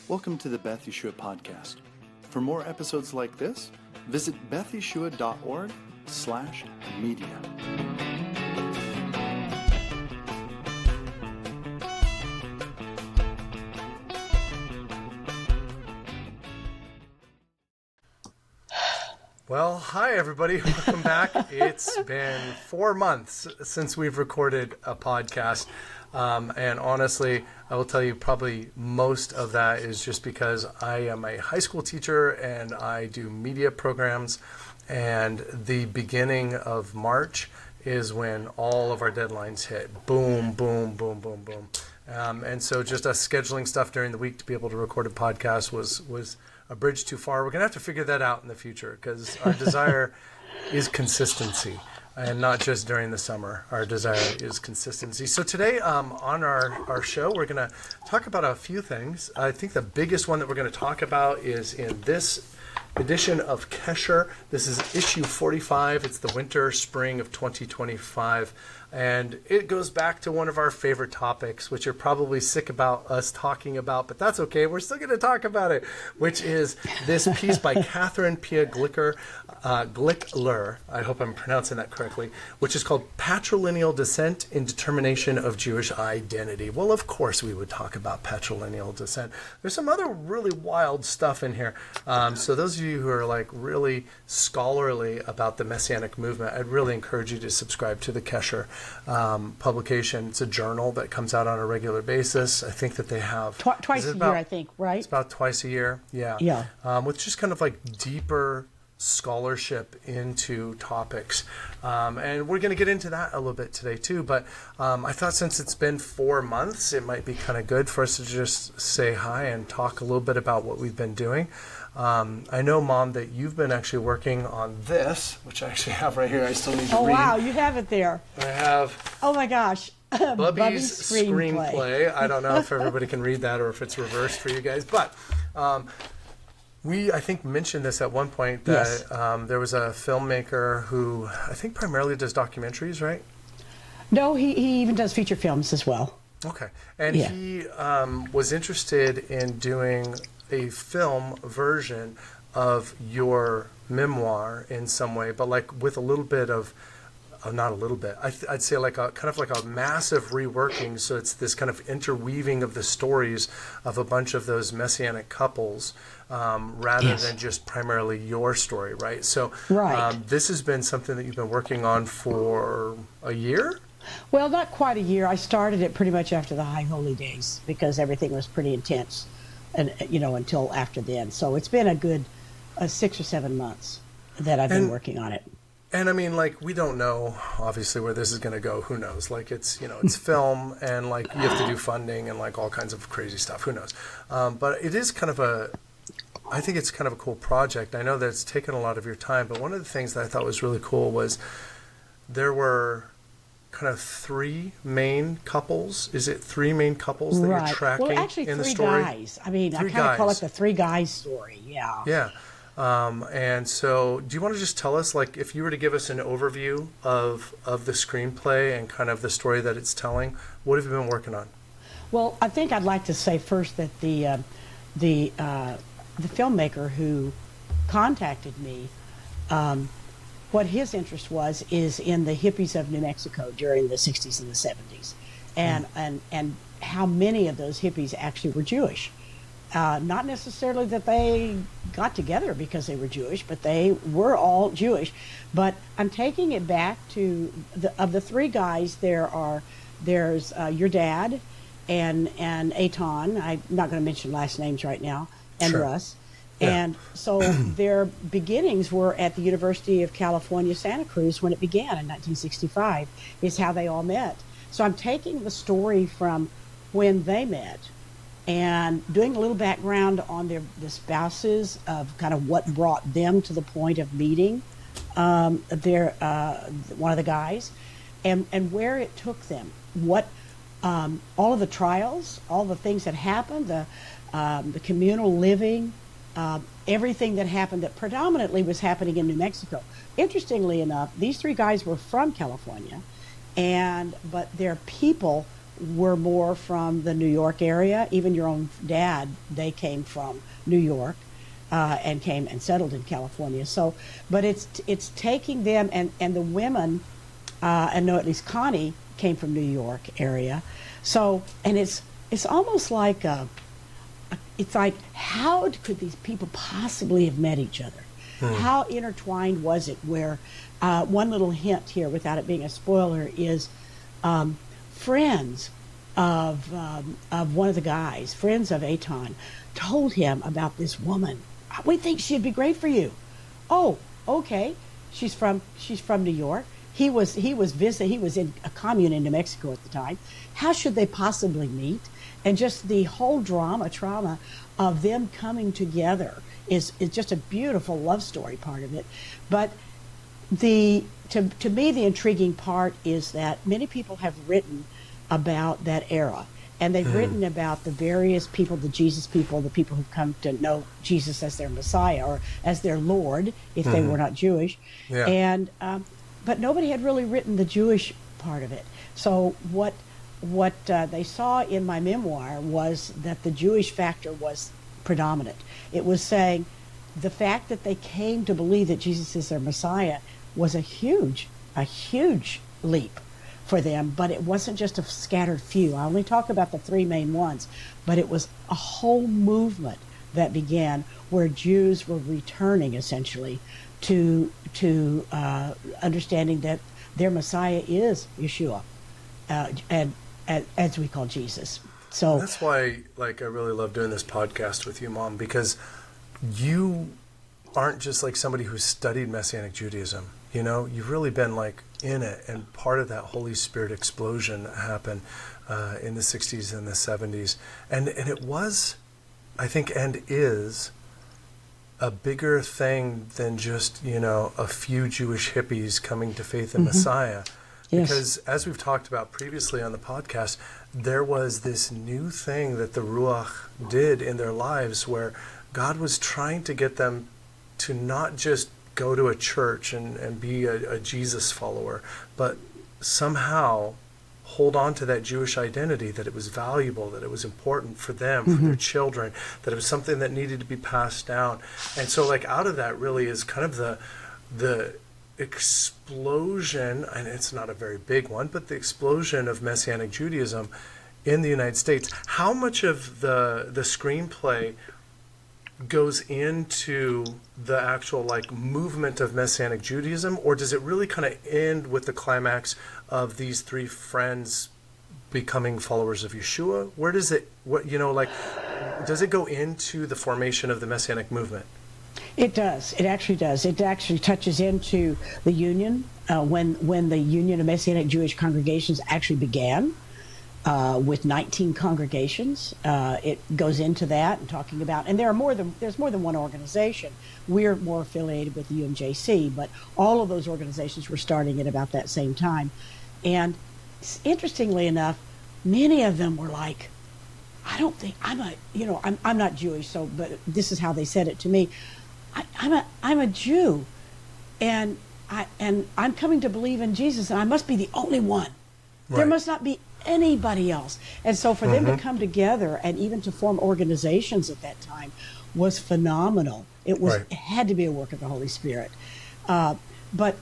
Welcome to the Beth Yeshua Podcast. For more episodes like this, visit bethyeshua.org/media. Well, hi everybody. Welcome back. It's been 4 months since we've recorded a podcast. And honestly, I will tell you probably most of that is just because I am a high school teacher and I do media programs. And the beginning of March is when all of our deadlines hit. Boom, boom, boom, boom, boom. And so just us scheduling stuff during the week to be able to record a podcast was a bridge too far. We're going to have to figure that out in the future because our desire is consistency and not just during the summer. Our desire is consistency. So today on our show, we're going to talk about a few things. I think the biggest one that we're going to talk about is in this edition of Kesher. This is issue 45. It's the winter, spring of 2025. And it goes back to one of our favorite topics, which you're probably sick about us talking about, but that's okay. We're still going to talk about it, which is this piece by Catherine Pia Glickler, I hope I'm pronouncing that correctly, which is called Patrilineal Descent in Determination of Jewish Identity. Well, of course we would talk about patrilineal descent. There's some other really wild stuff in here. So those of you who are like really scholarly about the Messianic movement, I'd really encourage you to subscribe to the Kesher publication. It's a journal that comes out on a regular basis. I think that they have twice a year, I think, right? It's about twice a year, yeah. With just kind of like deeper scholarship into topics. And we're going to get into that a little bit today too, but I thought since it's been 4 months, it might be kind of good for us to just say hi and talk a little bit about what we've been doing. I know, Mom, that you've been actually working on this, which I actually have right here. I still need to read. Oh, wow, you have it there. I have. Oh, my gosh. Bubby's Screenplay. I don't know if everybody can read that or if it's reversed for you guys, but we, I think, mentioned this at one point that yes. There was a filmmaker who I think primarily does documentaries, right? No, he even does feature films as well. Okay. And yeah. He was interested in doing a film version of your memoir in some way, but like with a little bit of, not a little bit, I'd say like a kind of like a massive reworking. So it's this kind of interweaving of the stories of a bunch of those Messianic couples rather yes. than just primarily your story, right? So this has been something that you've been working on for a year? Well, not quite a year. I started it pretty much after the High Holy Days because everything was pretty intense, and until after then. So it's been a good 6 or 7 months that I've been working on it. And I mean, like, we don't know obviously where this is going to go. Who knows? Like, it's it's film, and like you have to do funding and like all kinds of crazy stuff. Who knows? But it is kind of I think it's kind of a cool project. I know that it's taken a lot of your time, but one of the things that I thought was really cool was there were kind of 3 main couples. Is it 3 main couples that you're tracking in the story? Well, actually 3 guys. I mean, I kind of call it the 3 guys story. Yeah. Yeah. And so do you want to just tell us, like, if you were to give us an overview of the screenplay and kind of the story that it's telling, what have you been working on? Well, I think I'd like to say first that the filmmaker who contacted me, what his interest is in the hippies of New Mexico during the 60s and the 70s, and how many of those hippies actually were Jewish. Not necessarily that they got together because they were Jewish, but they were all Jewish. But I'm taking it back to the 3 guys. There's your dad and Eitan. I'm not going to mention last names right now, and sure. Russ. Yeah. And so their beginnings were at the University of California, Santa Cruz when it began in 1965, is how they all met. So I'm taking the story from when they met and doing a little background on the spouses of kind of what brought them to the point of meeting one of the guys, and where it took them, what all of the trials, all the things that happened, the communal living, everything that happened that predominantly was happening in New Mexico. Interestingly enough, these 3 guys were from California, but their people were more from the New York area. Even your own dad, they came from New York and came and settled in California. So, but it's taking them and the women, I know at least Connie came from New York area. So, and it's almost like it's like, how could these people possibly have met each other? How intertwined was it? Where one little hint here, without it being a spoiler, is friends of one of the guys, friends of Eitan, told him about this woman. We think she'd be great for you. Oh, okay. She's from New York. He was in a commune in New Mexico at the time. How should they possibly meet? And just the whole trauma of them coming together is just a beautiful love story part of it. But to me, the intriguing part is that many people have written about that era, and they've written about the various people, the Jesus people, the people who've come to know Jesus as their Messiah or as their Lord, if they were not Jewish. Yeah. And but nobody had really written the Jewish part of it. So what they saw in my memoir was that the Jewish factor was predominant. It was saying the fact that they came to believe that Jesus is their Messiah was a huge leap for them, but it wasn't just a scattered few. I only talk about the three main ones, but it was a whole movement that began where Jews were returning essentially to understanding that their Messiah is Yeshua, and as we call Jesus. So that's why, I really love doing this podcast with you, Mom, because you aren't just like somebody who's studied Messianic Judaism. You know, you've really been in it, and part of that Holy Spirit explosion that happened in the 60s and the 70s. And it was, I think, and is a bigger thing than just, a few Jewish hippies coming to faith in Messiah. Yes. Because as we've talked about previously on the podcast, there was this new thing that the Ruach did in their lives where God was trying to get them to not just go to a church and be a Jesus follower, but somehow hold on to that Jewish identity, that it was valuable, that it was important for them, for their children, that it was something that needed to be passed down. And so out of that really is kind of the explosion, and it's not a very big one, but the explosion of Messianic Judaism in the United States. How much of the screenplay goes into the actual movement of Messianic Judaism, or does it really kind of end with the climax of these three friends becoming followers of Yeshua? Where does it, does it go into the formation of the Messianic movement? It does. It actually does. It actually touches into the union when the Union of Messianic Jewish Congregations actually began. With 19 congregations, it goes into that and talking about, and there's more than one organization. We're more affiliated with the UMJC, but all of those organizations were starting at about that same time. And interestingly enough, many of them were like, I don't think I'm not Jewish, so but this is how they said it to me. I'm a Jew, and I'm coming to believe in Jesus, and I must be the only one. Right. There must not be anybody else. And so for them to come together and even to form organizations at that time was phenomenal. It had to be a work of the Holy Spirit. But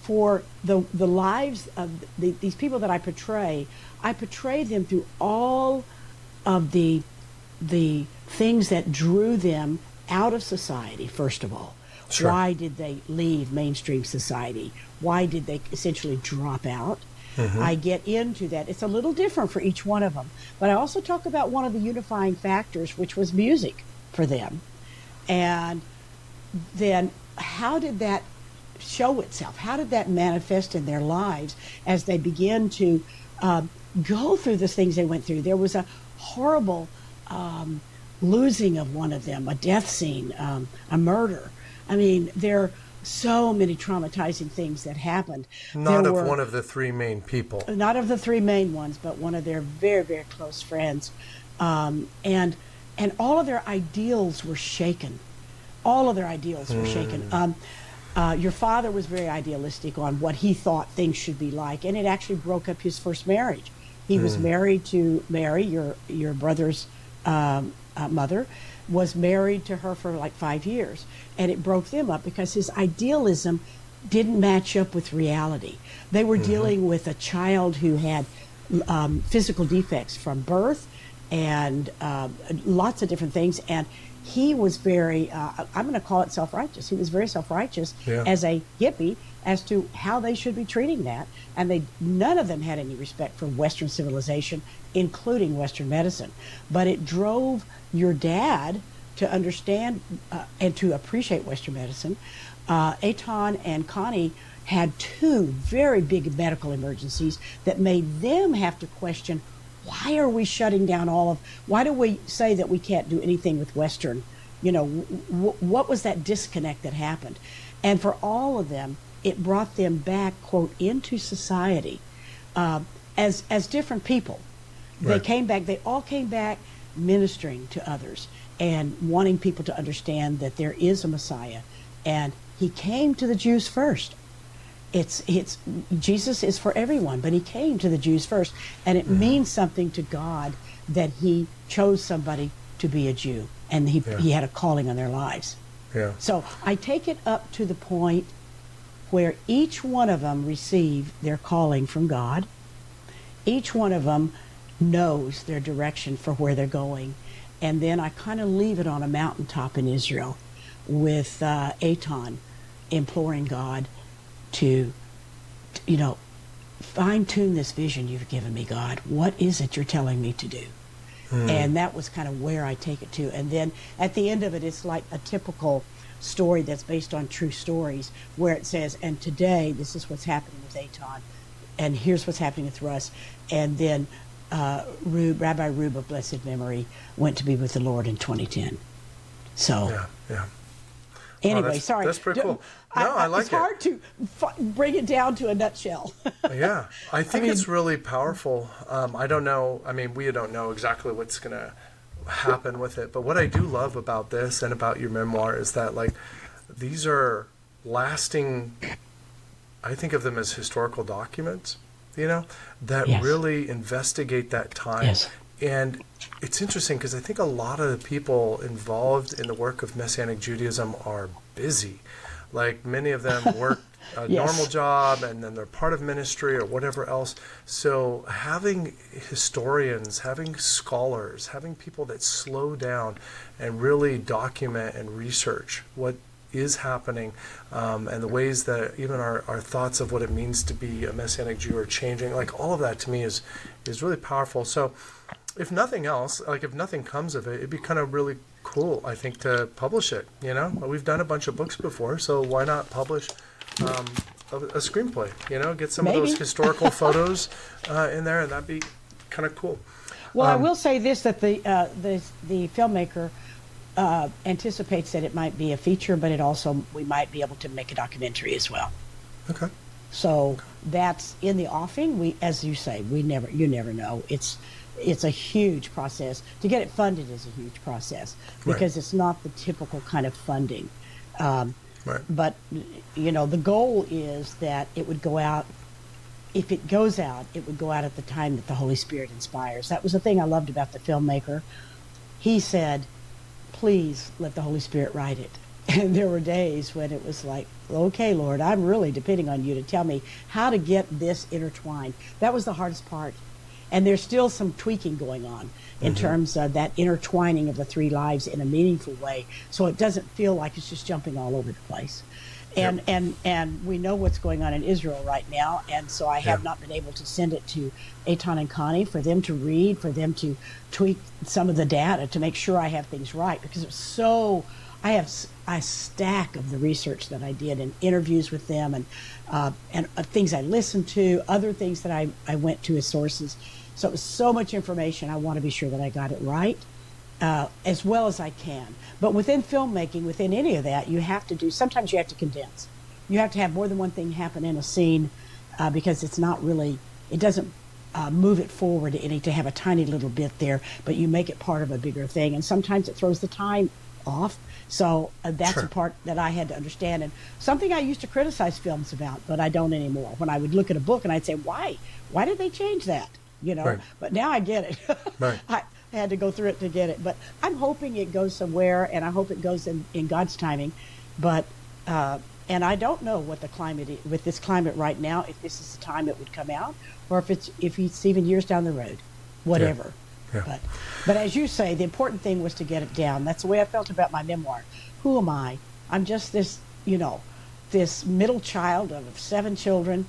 for the lives of these people that I portray them through all of the things that drew them out of society, first of all. Sure. Why did they leave mainstream society? Why did they essentially drop out? I get into that. It's a little different for each one of them. But I also talk about one of the unifying factors, which was music for them. And then how did that show itself? How did that manifest in their lives as they began to go through the things they went through? There was a horrible losing of one of them, a death scene, a murder. I mean, there are so many traumatizing things that happened. Not of one of the three main people. Not of the three main ones, but one of their very, very close friends. And all of their ideals were shaken. All of their ideals were shaken. Your father was very idealistic on what he thought things should be like, and it actually broke up his first marriage He was married to Mary, your brother's mother, was married to her for like 5 years. And it broke them up because his idealism didn't match up with reality. They were dealing with a child who had physical defects from birth and lots of different things. And he was very, I'm going to call it self-righteous. He was very self-righteous as a hippie as to how they should be treating that. And none of them had any respect for Western civilization, including Western medicine. But it drove your dad to understand and to appreciate Western medicine. Eitan and Connie had 2 very big medical emergencies that made them have to question, why are we shutting down why do we say that we can't do anything with Western? You know, what was that disconnect that happened? And for all of them, it brought them back, quote, into society as different people. Right. They all came back ministering to others and wanting people to understand that there is a Messiah. And he came to the Jews first. Jesus is for everyone, but he came to the Jews first, and it means something to God that he chose somebody to be a Jew, and he had a calling on their lives. Yeah. So I take it up to the point where each one of them receive their calling from God. Each one of them knows their direction for where they're going, and then I kind of leave it on a mountaintop in Israel with Eitan imploring God to, fine-tune this vision you've given me, God. What is it you're telling me to do? And that was kind of where I take it to. And then at the end of it, it's like a typical story that's based on true stories, where it says, and today, this is what's happening with Eitan, and here's what's happening with Russ. And then Rabbi Rube of blessed memory went to be with the Lord in 2010. So... Yeah. Anyway, sorry. That's pretty cool. No, I like it. It's hard to bring it down to a nutshell. Yeah, I think it's really powerful. I don't know. I mean, we don't know exactly what's going to happen with it. But what I do love about this and about your memoir is that, like, these are lasting, I think of them as historical documents, that really investigate that time. Yes. And it's interesting because I think a lot of the people involved in the work of Messianic Judaism are busy. Like, many of them work a normal job, and then they're part of ministry or whatever else. So having historians, having scholars, having people that slow down and really document and research what is happening, and the ways that even our thoughts of what it means to be a Messianic Jew are changing, like, all of that to me is really powerful. So if nothing else, like, if nothing comes of it, it'd be kind of really cool, I think, to publish it. We've done a bunch of books before, so why not publish a screenplay? Get some of those historical photos in there, and that'd be kind of cool. Well, I will say this, that the filmmaker anticipates that it might be a feature, but we might be able to make a documentary as well. Okay. So that's in the offing. As you say, you never know. It's a huge process. To get it funded is a huge process because it's not the typical kind of funding. But, the goal is that it would go out. If it goes out, it would go out at the time that the Holy Spirit inspires. That was the thing I loved about the filmmaker. He said, please let the Holy Spirit write it. And there were days when it was like, okay, Lord, I'm really depending on you to tell me how to get this intertwined. That was the hardest part. And there's still some tweaking going on in terms of that intertwining of the 3 lives in a meaningful way, so it doesn't feel like it's just jumping all over the place. And we know what's going on in Israel right now, and so I have not been able to send it to Eitan and Connie for them to read, for them to tweak some of the data to make sure I have things right, because it's so... I have a stack of the research that I did and interviews with them and things I listened to, other things that I went to as sources. So it was so much information. I want to be sure that I got it right as well as I can. But within filmmaking, within any of that, sometimes you have to condense. You have to have more than one thing happen in a scene because it doesn't move it forward to have a tiny little bit there, but you make it part of a bigger thing. And sometimes it throws the time off. So that's a part that I had to understand, and something I used to criticize films about, but I don't anymore. When I would look at a book and I'd say, why did they change that? you know. Right. But now I get it. Right. I had to go through it to get it. But I'm hoping it goes somewhere, and I hope it goes in God's timing. But and I don't know what the climate is, with this climate right now, if this is the time it would come out, or if it's even years down the road, whatever. Yeah. But as you say, the important thing was to get it down. That's the way I felt about my memoir. Who am I? I'm just this, this middle child of 7 children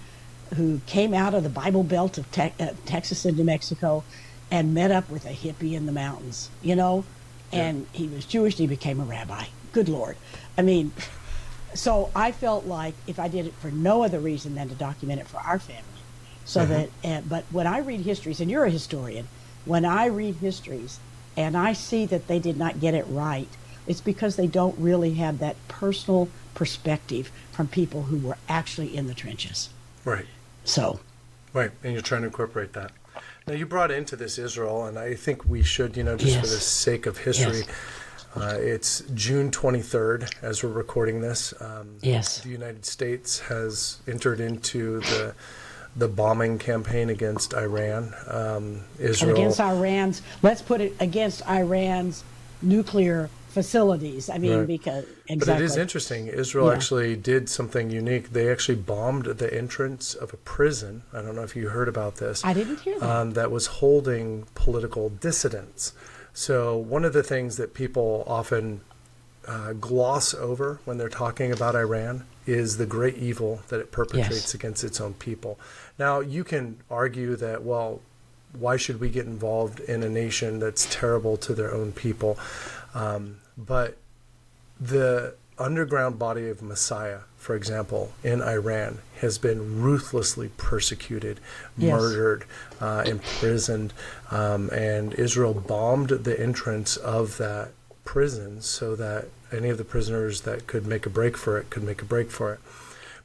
who came out of the Bible Belt of Texas and New Mexico and met up with a hippie in the mountains, and he was Jewish and he became a rabbi. Good Lord. I mean, so I felt like if I did it for no other reason than to document it for our family, so that, but when I read histories, and you're a historian, when I read histories and I see that they did not get it right, it's because they don't really have that personal perspective from people who were actually in the trenches. Right. So. Right, and you're trying to incorporate that. Now, you brought into this Israel, and I think we should, just for the sake of history, it's June 23rd as we're recording this. The United States has entered into the bombing campaign against Iran. Israel against Iran's, let's put it against Iran's nuclear facilities. I mean, because exactly. But it is interesting. Israel actually did something unique. They actually bombed the entrance of a prison. I don't know if you heard about this. I didn't hear that. That was holding political dissidents. So one of the things that people often gloss over when they're talking about Iran is the great evil that it perpetrates against its own people. Now, you can argue that, well, why should we get involved in a nation that's terrible to their own people? But the underground body of Messiah, for example, in Iran, has been ruthlessly persecuted, murdered, imprisoned, and Israel bombed the entrance of that prison so that any of the prisoners that could make a break for it could make a break for it.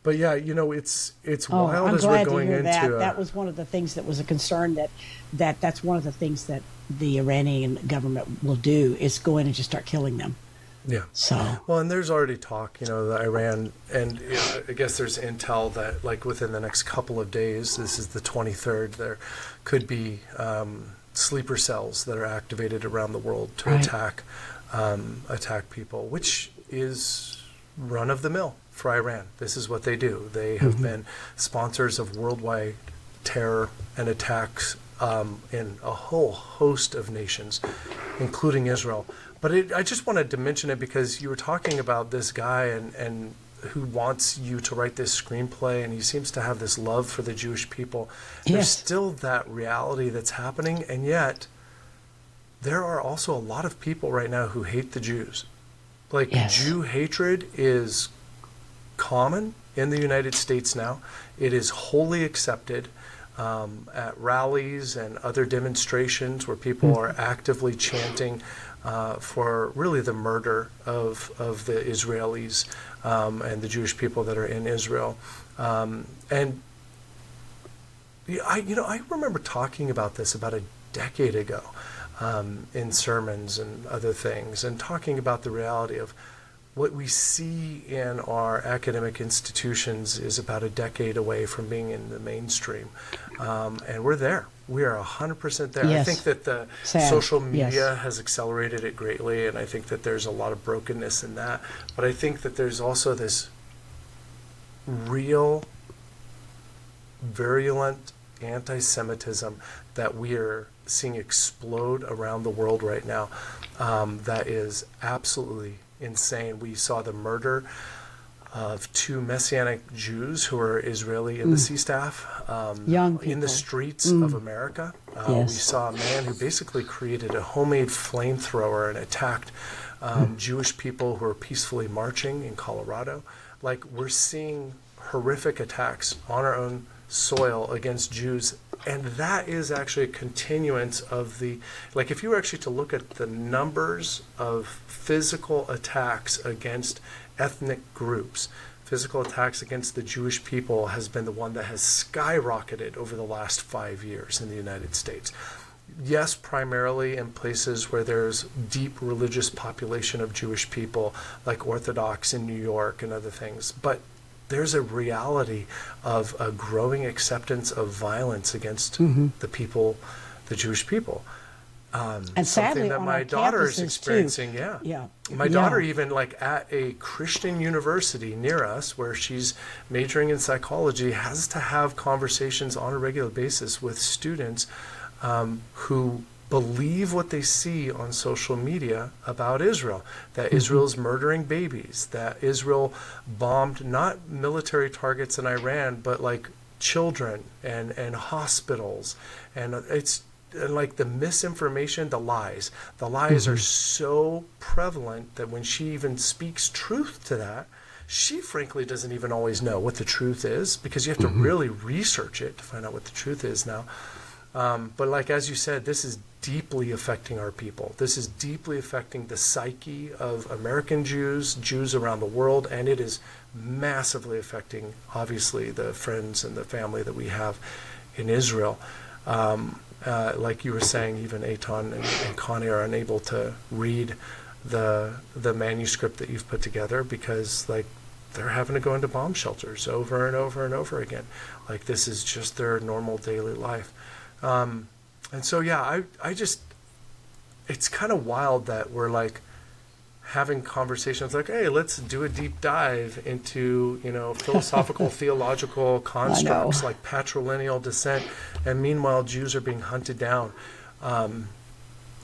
But yeah, it's wild I'm as glad we're going to hear into that was one of the things that was a concern, that's one of the things that the Iranian government will do, is go in and just start killing them. Yeah. So. Well, and there's already talk, the Iran, and I guess there's intel that like within the next couple of days, this is the 23rd, there could be sleeper cells that are activated around the world to attack people, which is run of the mill for Iran. This is what they do. They have been sponsors of worldwide terror and attacks in a whole host of nations, including Israel. But I just wanted to mention it because you were talking about this guy and who wants you to write this screenplay, and he seems to have this love for the Jewish people. There's still that reality that's happening, and yet there are also a lot of people right now who hate the Jews. Like Jew hatred is common in the United States now. It is wholly accepted at rallies and other demonstrations where people are actively chanting for really the murder of the Israelis and the Jewish people that are in Israel. And I remember talking about this about a decade ago in sermons and other things, and talking about the reality of what we see in our academic institutions is about a decade away from being in the mainstream. And we're there. We are 100% there. I think that the social media has accelerated it greatly, and I think that there's a lot of brokenness in that. But I think that there's also this real, virulent anti-Semitism that we are seeing explode around the world right now that is absolutely insane. We saw the murder of 2 Messianic Jews who were Israeli embassy staff in the streets of America. We saw a man who basically created a homemade flamethrower and attacked Jewish people who were peacefully marching in Colorado. Like, we're seeing horrific attacks on our own soil against Jews, and that is actually a continuance of like, if you were actually to look at the numbers of physical attacks against ethnic groups, physical attacks against the Jewish people has been the one that has skyrocketed over the last 5 years in the United States. Yes, primarily in places where there's deep religious population of Jewish people, like Orthodox in New York and other things, but there's a reality of a growing acceptance of violence against the people, the Jewish people. And something sadly, that on my our daughter is campuses, experiencing. too. Yeah. Yeah. My daughter, even like at a Christian university near us, where she's majoring in psychology, has to have conversations on a regular basis with students who believe what they see on social media about Israel, that Israel's murdering babies, that Israel bombed not military targets in Iran, but like children and hospitals. And it's like the misinformation, the lies. The lies are so prevalent that when she even speaks truth to that, she frankly doesn't even always know what the truth is, because you have to really research it to find out what the truth is now. But like, as you said, this is deeply affecting our people. This is deeply affecting the psyche of American Jews, Jews around the world, and it is massively affecting, obviously, the friends and the family that we have in Israel. Like you were saying, even Eitan and Connie are unable to read the manuscript that you've put together, because like they're having to go into bomb shelters over and over and over again. Like, this is just their normal daily life. And so, yeah, I just, it's kind of wild that we're like having conversations like, hey, let's do a deep dive into, philosophical, theological constructs like patrilineal descent. And meanwhile, Jews are being hunted down. And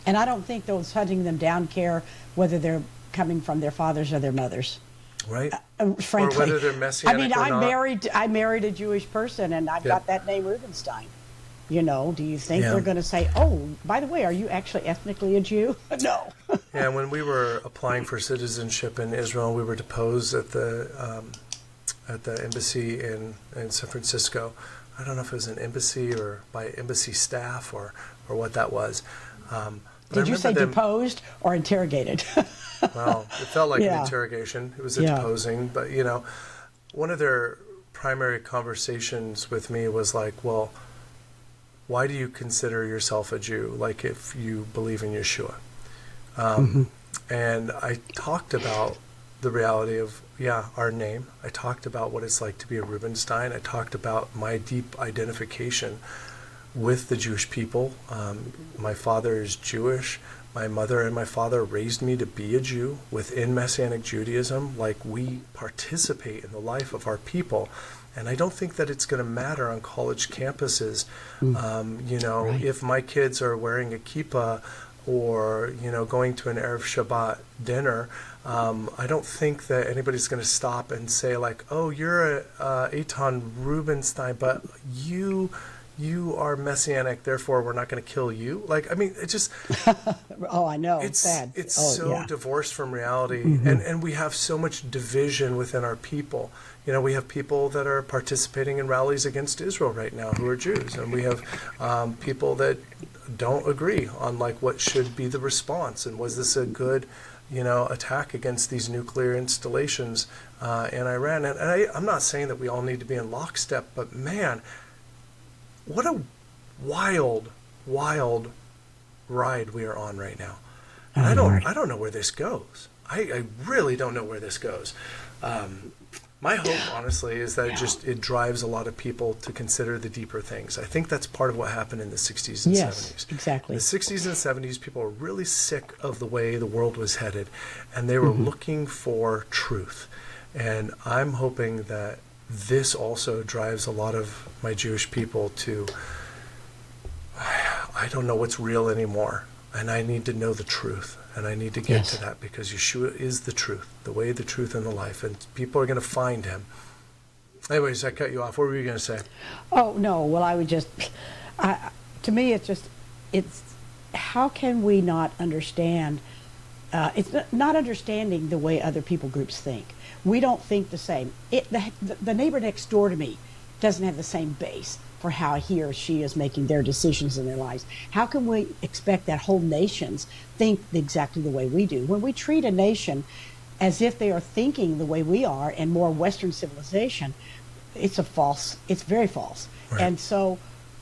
I don't think those hunting them down care whether they're coming from their fathers or their mothers. Right. Frankly. Or whether they're Messianic or not. I married a Jewish person, and I've got that name Rubenstein. Do you think they're going to say, oh, by the way, are you actually ethnically a Jew? No. Yeah, when we were applying for citizenship in Israel, we were deposed at the embassy in San Francisco. I don't know if it was an embassy or by embassy staff or what that was. Did you say deposed or interrogated? Well, it felt like an interrogation. It was a deposing. But, one of their primary conversations with me was like, well, why do you consider yourself a Jew, like if you believe in Yeshua? And I talked about the reality of, our name. I talked about what it's like to be a Rubenstein. I talked about my deep identification with the Jewish people. My father is Jewish. My mother and my father raised me to be a Jew within Messianic Judaism. Like, we participate in the life of our people. And I don't think that it's going to matter on college campuses, if my kids are wearing a kippah or, going to an Erev Shabbat dinner. I don't think that anybody's going to stop and say like, oh, you're a Eitan Rubenstein, but you are Messianic, therefore we're not going to kill you. Like, I mean, it just... Oh, I know. It's sad. It's so divorced from reality. And we have so much division within our people. We have people that are participating in rallies against Israel right now who are Jews. And we have people that don't agree on like what should be the response. And was this a good, attack against these nuclear installations in Iran? And I'm not saying that we all need to be in lockstep, but man, what a wild, wild ride we are on right now. And I don't know where this goes. I really don't know where this goes. My hope, honestly, is that it drives a lot of people to consider the deeper things. I think that's part of what happened in the 60s and 70s. Yes, exactly. In the 60s and 70s, people were really sick of the way the world was headed, and they were looking for truth. And I'm hoping that this also drives a lot of my Jewish people to, I don't know what's real anymore, and I need to know the truth. And I need to get to that, because Yeshua is the truth, the way, the truth, and the life. And people are going to find him. Anyways, I cut you off. What were you going to say? Oh, no. Well, I would just, to me, it's how can we not understand, it's not understanding the way other people groups think. We don't think the same. The neighbor next door to me doesn't have the same base for how he or she is making their decisions in their lives. How can we expect that whole nations think exactly the way we do? When we treat a nation as if they are thinking the way we are and more Western civilization, it's very false. Right. And so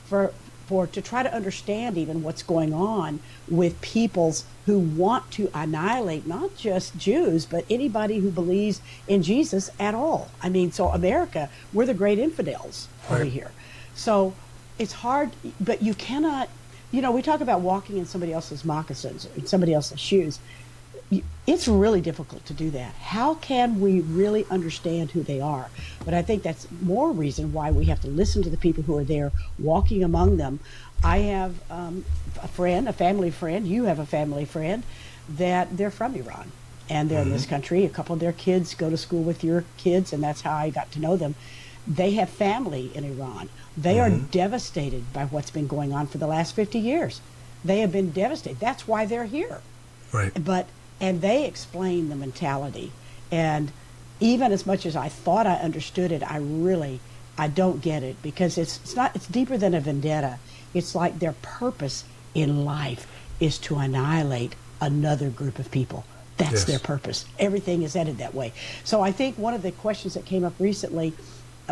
for to try to understand even what's going on with peoples who want to annihilate not just Jews, but anybody who believes in Jesus at all. I mean, so America, we're the great infidels over here. So it's hard, but you cannot, we talk about walking in somebody else's moccasins, in somebody else's shoes. It's really difficult to do that. How can we really understand who they are? But I think that's more reason why we have to listen to the people who are there, walking among them. I have a family friend, you have a family friend, that they're from Iran, and they're in this country. A couple of their kids go to school with your kids, and that's how I got to know them. They have family in Iran. They are devastated by what's been going on for the last 50 years. They have been devastated. That's why they're here. Right. And they explain the mentality. And even as much as I thought I understood it, I don't get it, because it's deeper than a vendetta. It's like their purpose in life is to annihilate another group of people. That's their purpose. Everything is headed that way. So I think one of the questions that came up recently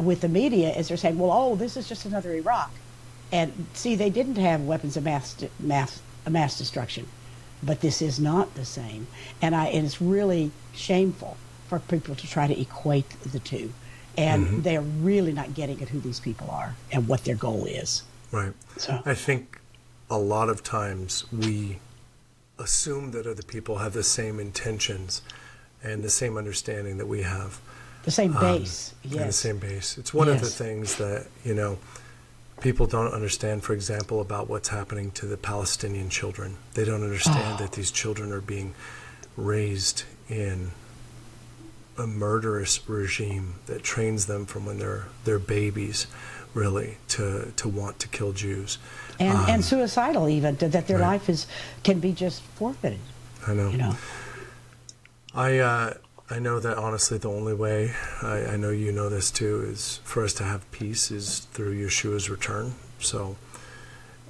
with the media is they're saying, well, this is just another Iraq. And see, they didn't have weapons of mass destruction. But this is not the same, and it's really shameful for people to try to equate the two, and they're really not getting at who these people are and what their goal is. Right. So I think a lot of times we assume that other people have the same intentions and the same understanding that we have. The same base, yes. And the same base. It's one of the things that, people don't understand, for example, about what's happening to the Palestinian children. They don't understand that these children are being raised in a murderous regime that trains them from when they're babies, really, to want to kill Jews. And suicidal even, that their life can be just forfeited. I know. I know that, honestly, the only way, I know you know this too, is for us to have peace is through Yeshua's return. So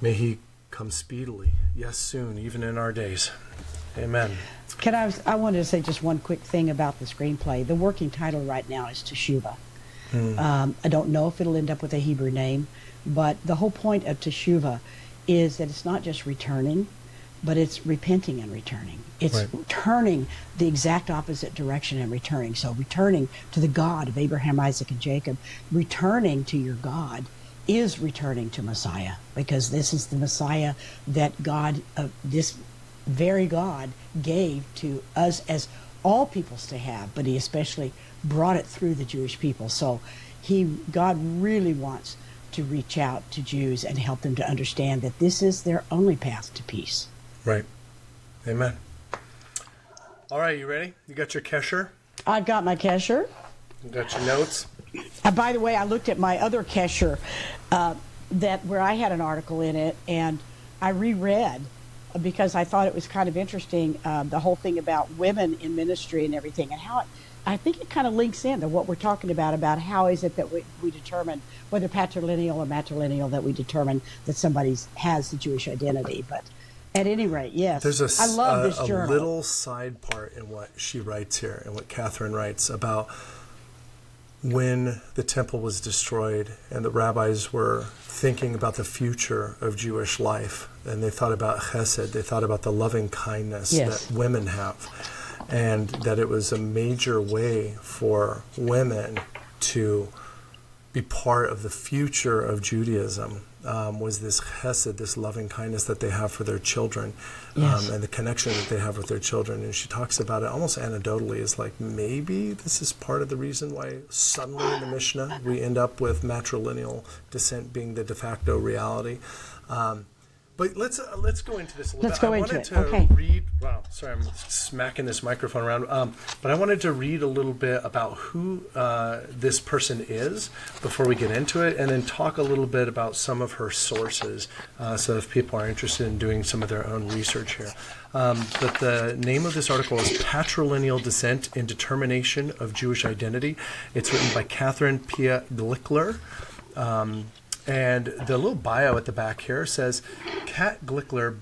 may he come speedily. Yes, soon, even in our days. Amen. I wanted to say just one quick thing about the screenplay. The working title right now is Teshuvah. I don't know if it'll end up with a Hebrew name, but the whole point of Teshuvah is that it's not just returning, but it's repenting and returning. It's turning the exact opposite direction and returning. So returning to the God of Abraham, Isaac, and Jacob, returning to your God is returning to Messiah, because this is the Messiah that God, this very God, gave to us as all peoples to have, but he especially brought it through the Jewish people. So God really wants to reach out to Jews and help them to understand that this is their only path to peace. Right. Amen. All right, you ready? You got your Kesher? I've got my Kesher. You got your notes? By the way, I looked at my other Kesher where I had an article in it, and I reread because I thought it was kind of interesting, the whole thing about women in ministry and everything, and how I think it kind of links into what we're talking about how is it that we determine, whether patrilineal or matrilineal, that we determine that somebody has the Jewish identity. But at any rate, yes, I love this journal. A little side part in what she writes here and what Catherine writes about when the temple was destroyed and the rabbis were thinking about the future of Jewish life, and they thought about chesed, they thought about the loving kindness that women have, and that it was a major way for women to be part of the future of Judaism, was this chesed, this loving kindness that they have for their children, and the connection that they have with their children. And she talks about it almost anecdotally as like, maybe this is part of the reason why suddenly in the Mishnah we end up with matrilineal descent being the de facto reality. But let's go into this a little bit. I wanted to read. Wow, sorry, I'm smacking this microphone around. But I wanted to read a little bit about who this person is before we get into it, and then talk a little bit about some of her sources, so if people are interested in doing some of their own research here. But the name of this article is "Patrilineal Descent in Determination of Jewish Identity." It's written by Catherine Pia Glickler. And the little bio at the back here says, Kat Glickler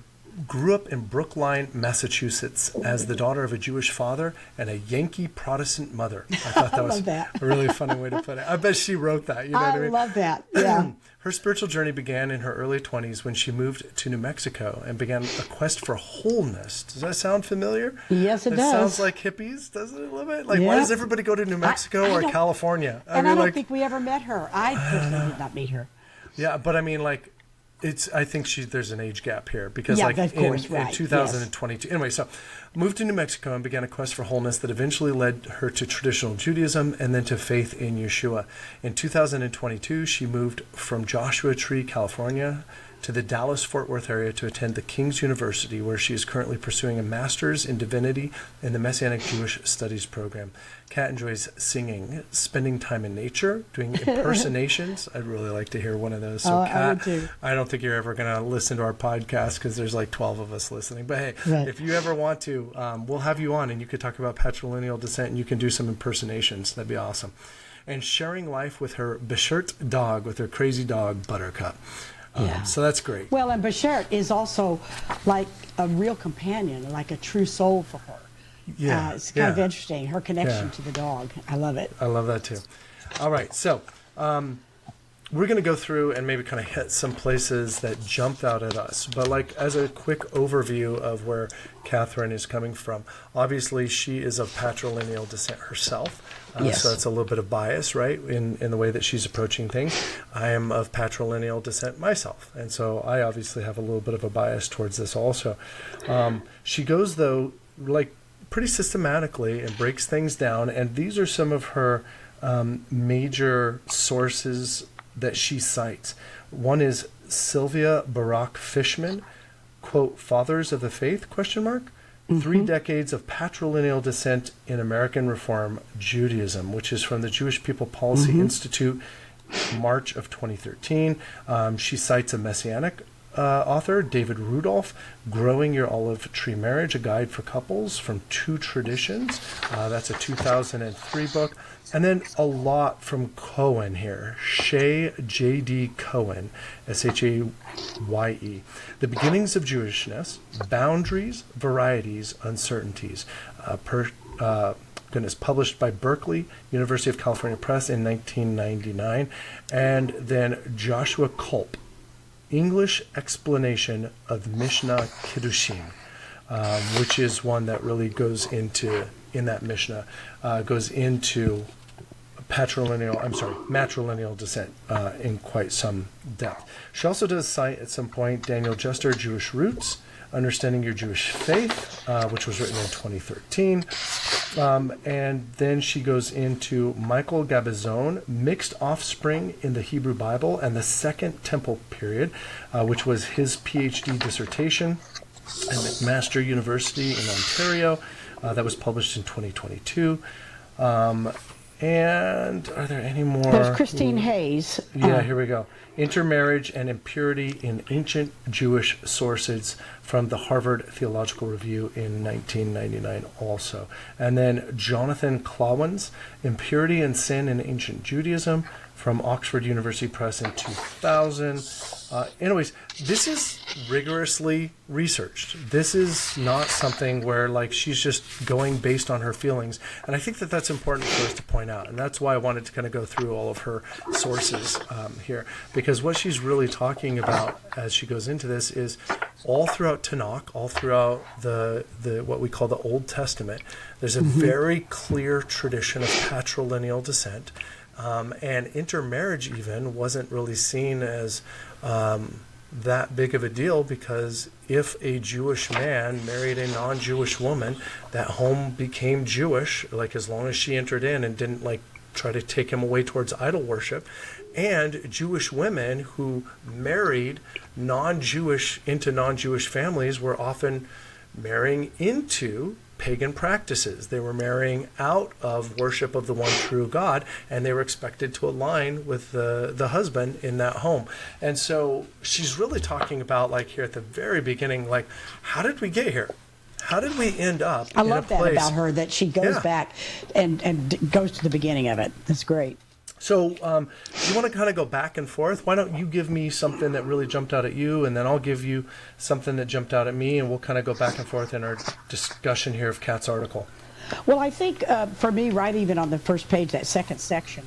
grew up in Brookline, Massachusetts, as the daughter of a Jewish father and a Yankee Protestant mother. I thought that was a really funny way to put it. I bet she wrote that. You know what I mean? love that. Yeah. Her spiritual journey began in her early 20s when she moved to New Mexico and began a quest for wholeness. Does that sound familiar? Yes, it does. Sounds like hippies, doesn't it, a little bit? Like, why does everybody go to New Mexico or California? I don't think we ever met her. I personally did not meet her. Yeah, but I mean, like, I think there's an age gap here because, yeah, like, of course, in 2022. Yes. Anyway, so moved to New Mexico and began a quest for wholeness that eventually led her to traditional Judaism and then to faith in Yeshua. In 2022, she moved from Joshua Tree, California, to the Dallas-Fort Worth area to attend the King's University, where she is currently pursuing a master's in divinity in the Messianic Jewish Studies program. Kat enjoys singing, spending time in nature, doing impersonations. I'd really like to hear one of those. So, Kat, I don't think you're ever going to listen to our podcast because there's like 12 of us listening. But hey, if you ever want to, we'll have you on and you could talk about patrilineal descent and you can do some impersonations. That'd be awesome. And sharing life with her Beshert dog, with her crazy dog, Buttercup. So that's great. Well, and Beshert is also like a real companion, like a true soul for her. Yeah, it's kind of interesting, her connection to the dog. I love it. I love that too. All right, so we're going to go through and maybe kind of hit some places that jumped out at us. But like as a quick overview of where Catherine is coming from, obviously she is of patrilineal descent herself. Yes. So that's a little bit of bias, right, in the way that she's approaching things. I am of patrilineal descent myself, and so I obviously have a little bit of a bias towards this also. She goes, though, like pretty systematically and breaks things down, and these are some of her major sources that she cites. One is Sylvia Barak Fishman, quote, Fathers of the Faith, question mark? 3 decades of patrilineal descent in American Reform Judaism, which is from the Jewish People Policy Institute, March of 2013. She cites a Messianic author, David Rudolph, Growing Your Olive Tree Marriage, a guide for couples from 2 traditions. That's a 2003 book. And then a lot from Cohen here. Shea J.D. Cohen, Shaye. The Beginnings of Jewishness, Boundaries, Varieties, Uncertainties. Published by Berkeley, University of California Press in 1999. And then Joshua Culp, English Explanation of Mishnah Kiddushin, which is one that really goes into, in that Mishnah, goes into matrilineal descent in quite some depth. She also does cite at some point Daniel Juster, Jewish Roots, Understanding Your Jewish Faith, which was written in 2013. And then she goes into Michael Gabizon, Mixed Offspring in the Hebrew Bible and the Second Temple Period, which was his PhD dissertation at McMaster University in Ontario. That was published in 2022. And are there any more? There's Christine Hayes. Yeah, here we go. Intermarriage and Impurity in Ancient Jewish Sources from the Harvard Theological Review in 1999 also. And then Jonathan Clawens, Impurity and Sin in Ancient Judaism from Oxford University Press in 2000. Anyways, this is rigorously researched. This is not something where like she's just going based on her feelings. And I think that that's important for us to point out. And that's why I wanted to kind of go through all of her sources here. Because what she's really talking about as she goes into this is all throughout Tanakh, all throughout the what we call the Old Testament, there's a very clear tradition of patrilineal descent. And intermarriage even wasn't really seen as that big of a deal, because if a Jewish man married a non-Jewish woman, that home became Jewish, like as long as she entered in and didn't like try to take him away towards idol worship. And Jewish women who married non-Jewish into non-Jewish families were often marrying into pagan practices. They were marrying out of worship of the one true God, and they were expected to align with the husband in that home. And so she's really talking about, like here at the very beginning, like, how did we get here? How did we end up I love that about her, that she goes back and goes to the beginning of it. That's great. So you want to kind of go back and forth? Why don't you give me something that really jumped out at you, and then I'll give you something that jumped out at me, and we'll kind of go back and forth in our discussion here of Kat's article. Well, I think for me, right even on the first page, that second section,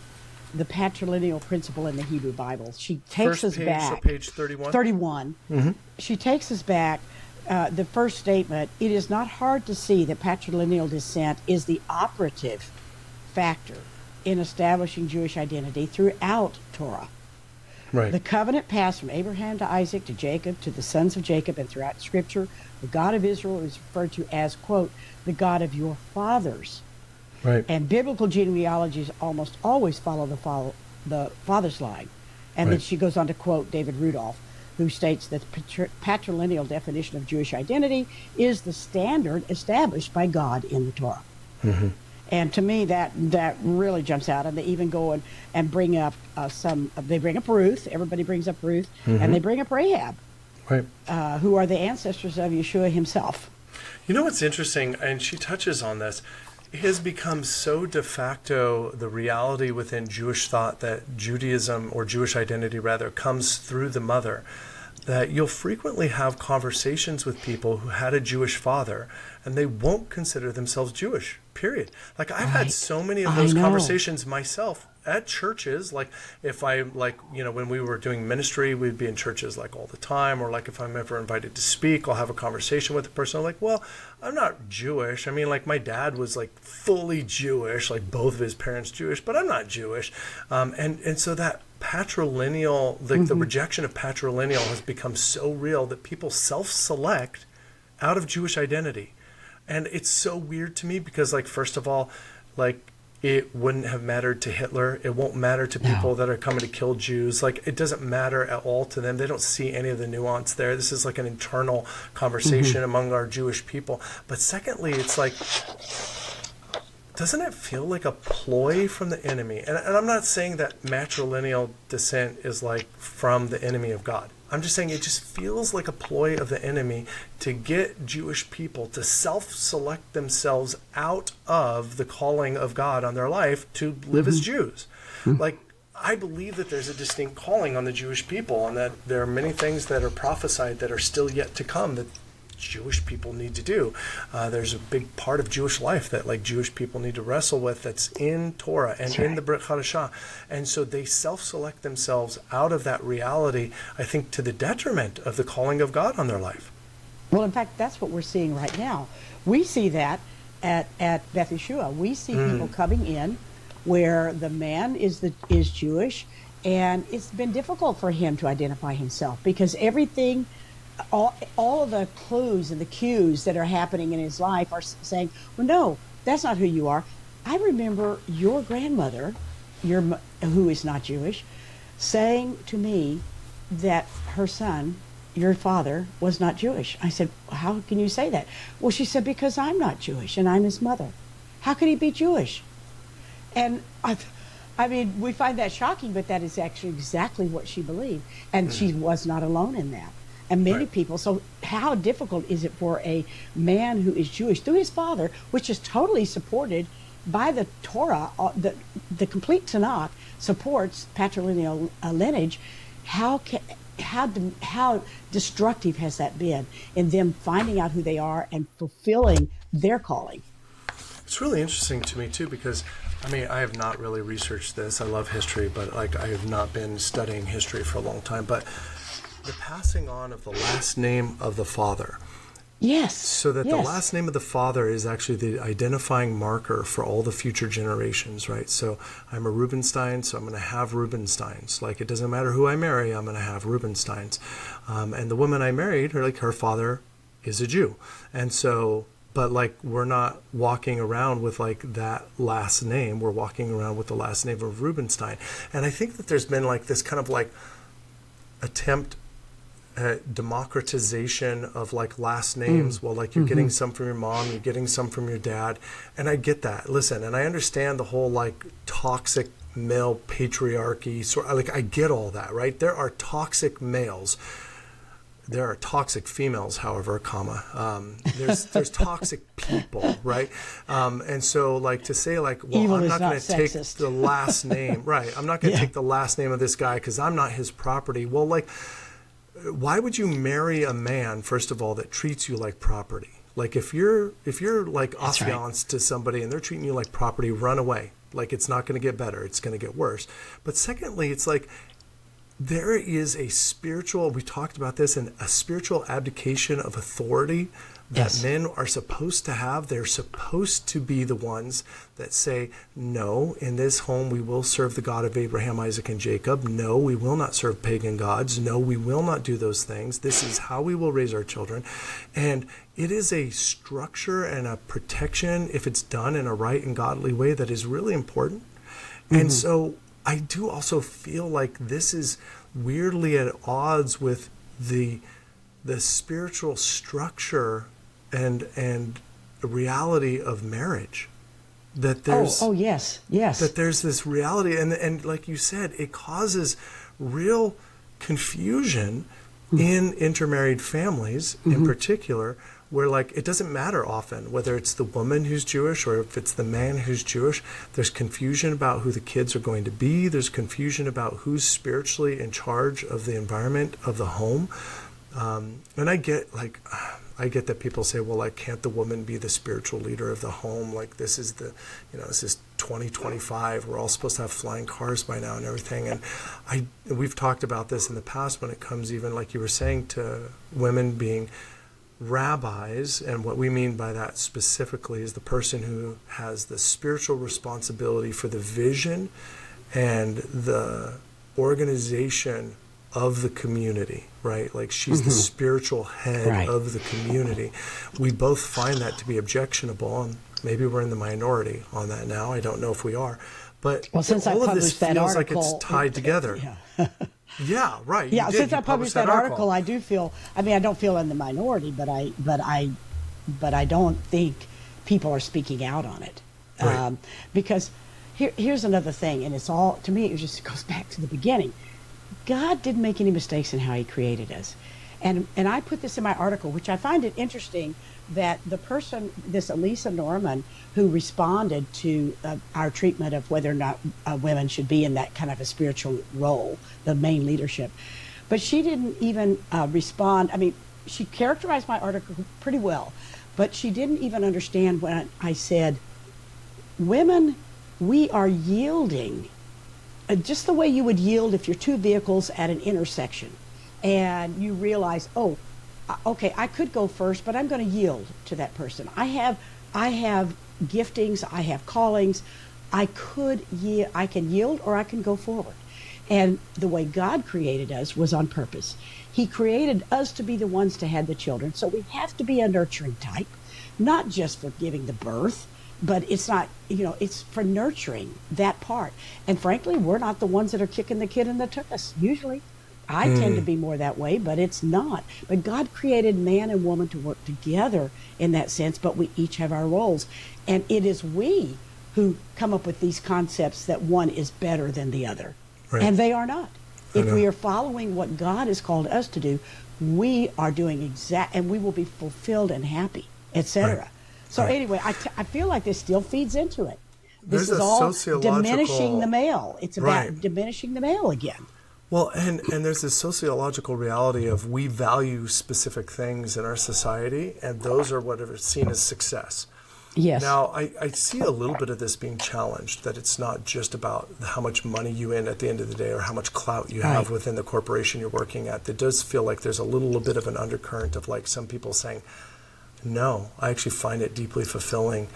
the patrilineal principle in the Hebrew Bible, she takes us back. So page 31? 31. Mm-hmm. She takes us back. The first statement, it is not hard to see that patrilineal descent is the operative factor in establishing Jewish identity throughout Torah. Right. The covenant passed from Abraham to Isaac to Jacob to the sons of Jacob, and throughout Scripture, the God of Israel is referred to as, quote, the God of your fathers. Right. And biblical genealogies almost always follow the father's line. And then she goes on to quote David Rudolph, who states that the patrilineal definition of Jewish identity is the standard established by God in the Torah. Mm-hmm. And to me, that really jumps out. And they even go and bring up they bring up Ruth. Everybody brings up Ruth. Mm-hmm. And they bring up Rahab, right, who are the ancestors of Yeshua himself. You know what's interesting, and she touches on this, it has become so de facto the reality within Jewish thought that Judaism, or Jewish identity rather, comes through the mother, that you'll frequently have conversations with people who had a Jewish father and they won't consider themselves Jewish, period. Like I've had so many of those conversations myself at churches. Like if I, when we were doing ministry, we'd be in churches like all the time, or like if I'm ever invited to speak, I'll have a conversation with the person. I'm like, well, I'm not Jewish. I mean, like my dad was like fully Jewish, like both of his parents Jewish, but I'm not Jewish. And so that patrilineal, the rejection of patrilineal has become so real that people self-select out of Jewish identity. And it's so weird to me because, like, first of all, like, it wouldn't have mattered to Hitler. It won't matter to people that are coming to kill Jews. Like, it doesn't matter at all to them. They don't see any of the nuance there. This is like an internal conversation among our Jewish people. But secondly, it's like, doesn't it feel like a ploy from the enemy? And I'm not saying that matrilineal descent is like from the enemy of God. I'm just saying it just feels like a ploy of the enemy to get Jewish people to self-select themselves out of the calling of God on their life to live as Jews. Like, I believe that there's a distinct calling on the Jewish people, and that there are many things that are prophesied that are still yet to come that Jewish people need to do. There's a big part of Jewish life that like Jewish people need to wrestle with that's in Torah and in the Brit Hadashah. And so they self-select themselves out of that reality, I think, to the detriment of the calling of God on their life. Well, in fact, that's what we're seeing right now. We see that at Beth Yeshua. We see people coming in where the man is Jewish, and it's been difficult for him to identify himself because everything, all of the clues and the cues that are happening in his life are saying, well, no, that's not who you are. I remember your grandmother, who is not Jewish, saying to me that her son, your father, was not Jewish. I said, how can you say that? Well, she said, because I'm not Jewish and I'm his mother. How could he be Jewish? And I mean, we find that shocking, but that is actually exactly what she believed. And she was not alone in that. And many people, so how difficult is it for a man who is Jewish through his father, which is totally supported by the Torah, the complete Tanakh supports patrilineal lineage. How destructive has that been in them finding out who they are and fulfilling their calling? It's really interesting to me too, because I mean, I have not really researched this. I love history, but like I have not been studying history for a long time. But the passing on of the last name of the father. Yes. So that the last name of the father is actually the identifying marker for all the future generations, right? So I'm a Rubenstein, so I'm going to have Rubensteins. Like, it doesn't matter who I marry, I'm going to have Rubensteins. And the woman I married, her father is a Jew. And so, but like, we're not walking around with like that last name. We're walking around with the last name of Rubenstein. And I think that there's been like this kind of like attempt democratization of like last names. Well, like you're getting some from your mom, you're getting some from your dad, and I get that. Listen, and I understand the whole like toxic male patriarchy. So like I get all that, right? There are toxic males there are toxic females, however, there's toxic people, right? And so like to say like, well, Evil I'm is not going not to take sexist. the last name, right? I'm not going to take the last name of this guy because I'm not his property. Well, like, why would you marry a man, first of all, that treats you like property? Like if you're like affianced to somebody and they're treating you like property, run away. Like it's not going to get better. It's going to get worse. But secondly, it's like, there is a spiritual, we talked about this, and a spiritual abdication of authority that men are supposed to have. They're supposed to be the ones that say, no, in this home we will serve the God of Abraham, Isaac, and Jacob. No, we will not serve pagan gods. No, we will not do those things. This is how we will raise our children. And it is a structure and a protection, if it's done in a right and godly way, that is really important. And so I do also feel like this is weirdly at odds with the spiritual structure and the reality of marriage. That there's yes. That there's this reality, and like you said, it causes real confusion in intermarried families in particular, where like it doesn't matter often whether it's the woman who's Jewish or if it's the man who's Jewish. There's confusion about who the kids are going to be. There's confusion about who's spiritually in charge of the environment of the home. And I get that people say, well, like, can't the woman be the spiritual leader of the home? Like this is 2025. We're all supposed to have flying cars by now and everything. And we've talked about this in the past when it comes, even like you were saying, to women being rabbis, and what we mean by that specifically is the person who has the spiritual responsibility for the vision and the organization of the community, right? Like she's the spiritual head of the community. We both find that to be objectionable, and maybe we're in the minority on that now. I don't know if we are, but since all I of this published that feels article, like it's tied together. Yeah, right. Yeah, since You I published that article, article. I do feel. I mean, I don't feel in the minority, but I don't think people are speaking out on it, Right. because here's another thing, and it's all, to me, it just goes back to the beginning. God didn't make any mistakes in how He created us, and I put this in my article, which I find it interesting that the person, this Elisa Norman, who responded to our treatment of whether or not women should be in that kind of a spiritual role, the main leadership, but she didn't even respond. I mean, she characterized my article pretty well, but she didn't even understand when I said, women, we are yielding, just the way you would yield if you're two vehicles at an intersection and you realize, okay, I could go first, but I'm going to yield to that person. I have giftings, I have callings. I can yield or I can go forward. And the way God created us was on purpose. He created us to be the ones to have the children. So we have to be a nurturing type, not just for giving the birth, but it's not, it's for nurturing that part. And frankly, we're not the ones that are kicking the kid in the tuchus, usually. I tend to be more that way, but it's not. But God created man and woman to work together in that sense, but we each have our roles. And it is we who come up with these concepts that one is better than the other. Right. And they are not. If we are following what God has called us to do, we are doing and we will be fulfilled and happy, etc. Right. So Right. anyway, I feel like this still feeds into it. This There's is a all sociological- diminishing the male. It's about Right. diminishing the male again. Well, and there's this sociological reality of we value specific things in our society, and those are what are seen as success. Yes. Now, I see a little bit of this being challenged, that it's not just about how much money you earn at the end of the day or how much clout you have within the corporation you're working at. It does feel like there's a little bit of an undercurrent of like some people saying, no, I actually find it deeply fulfilling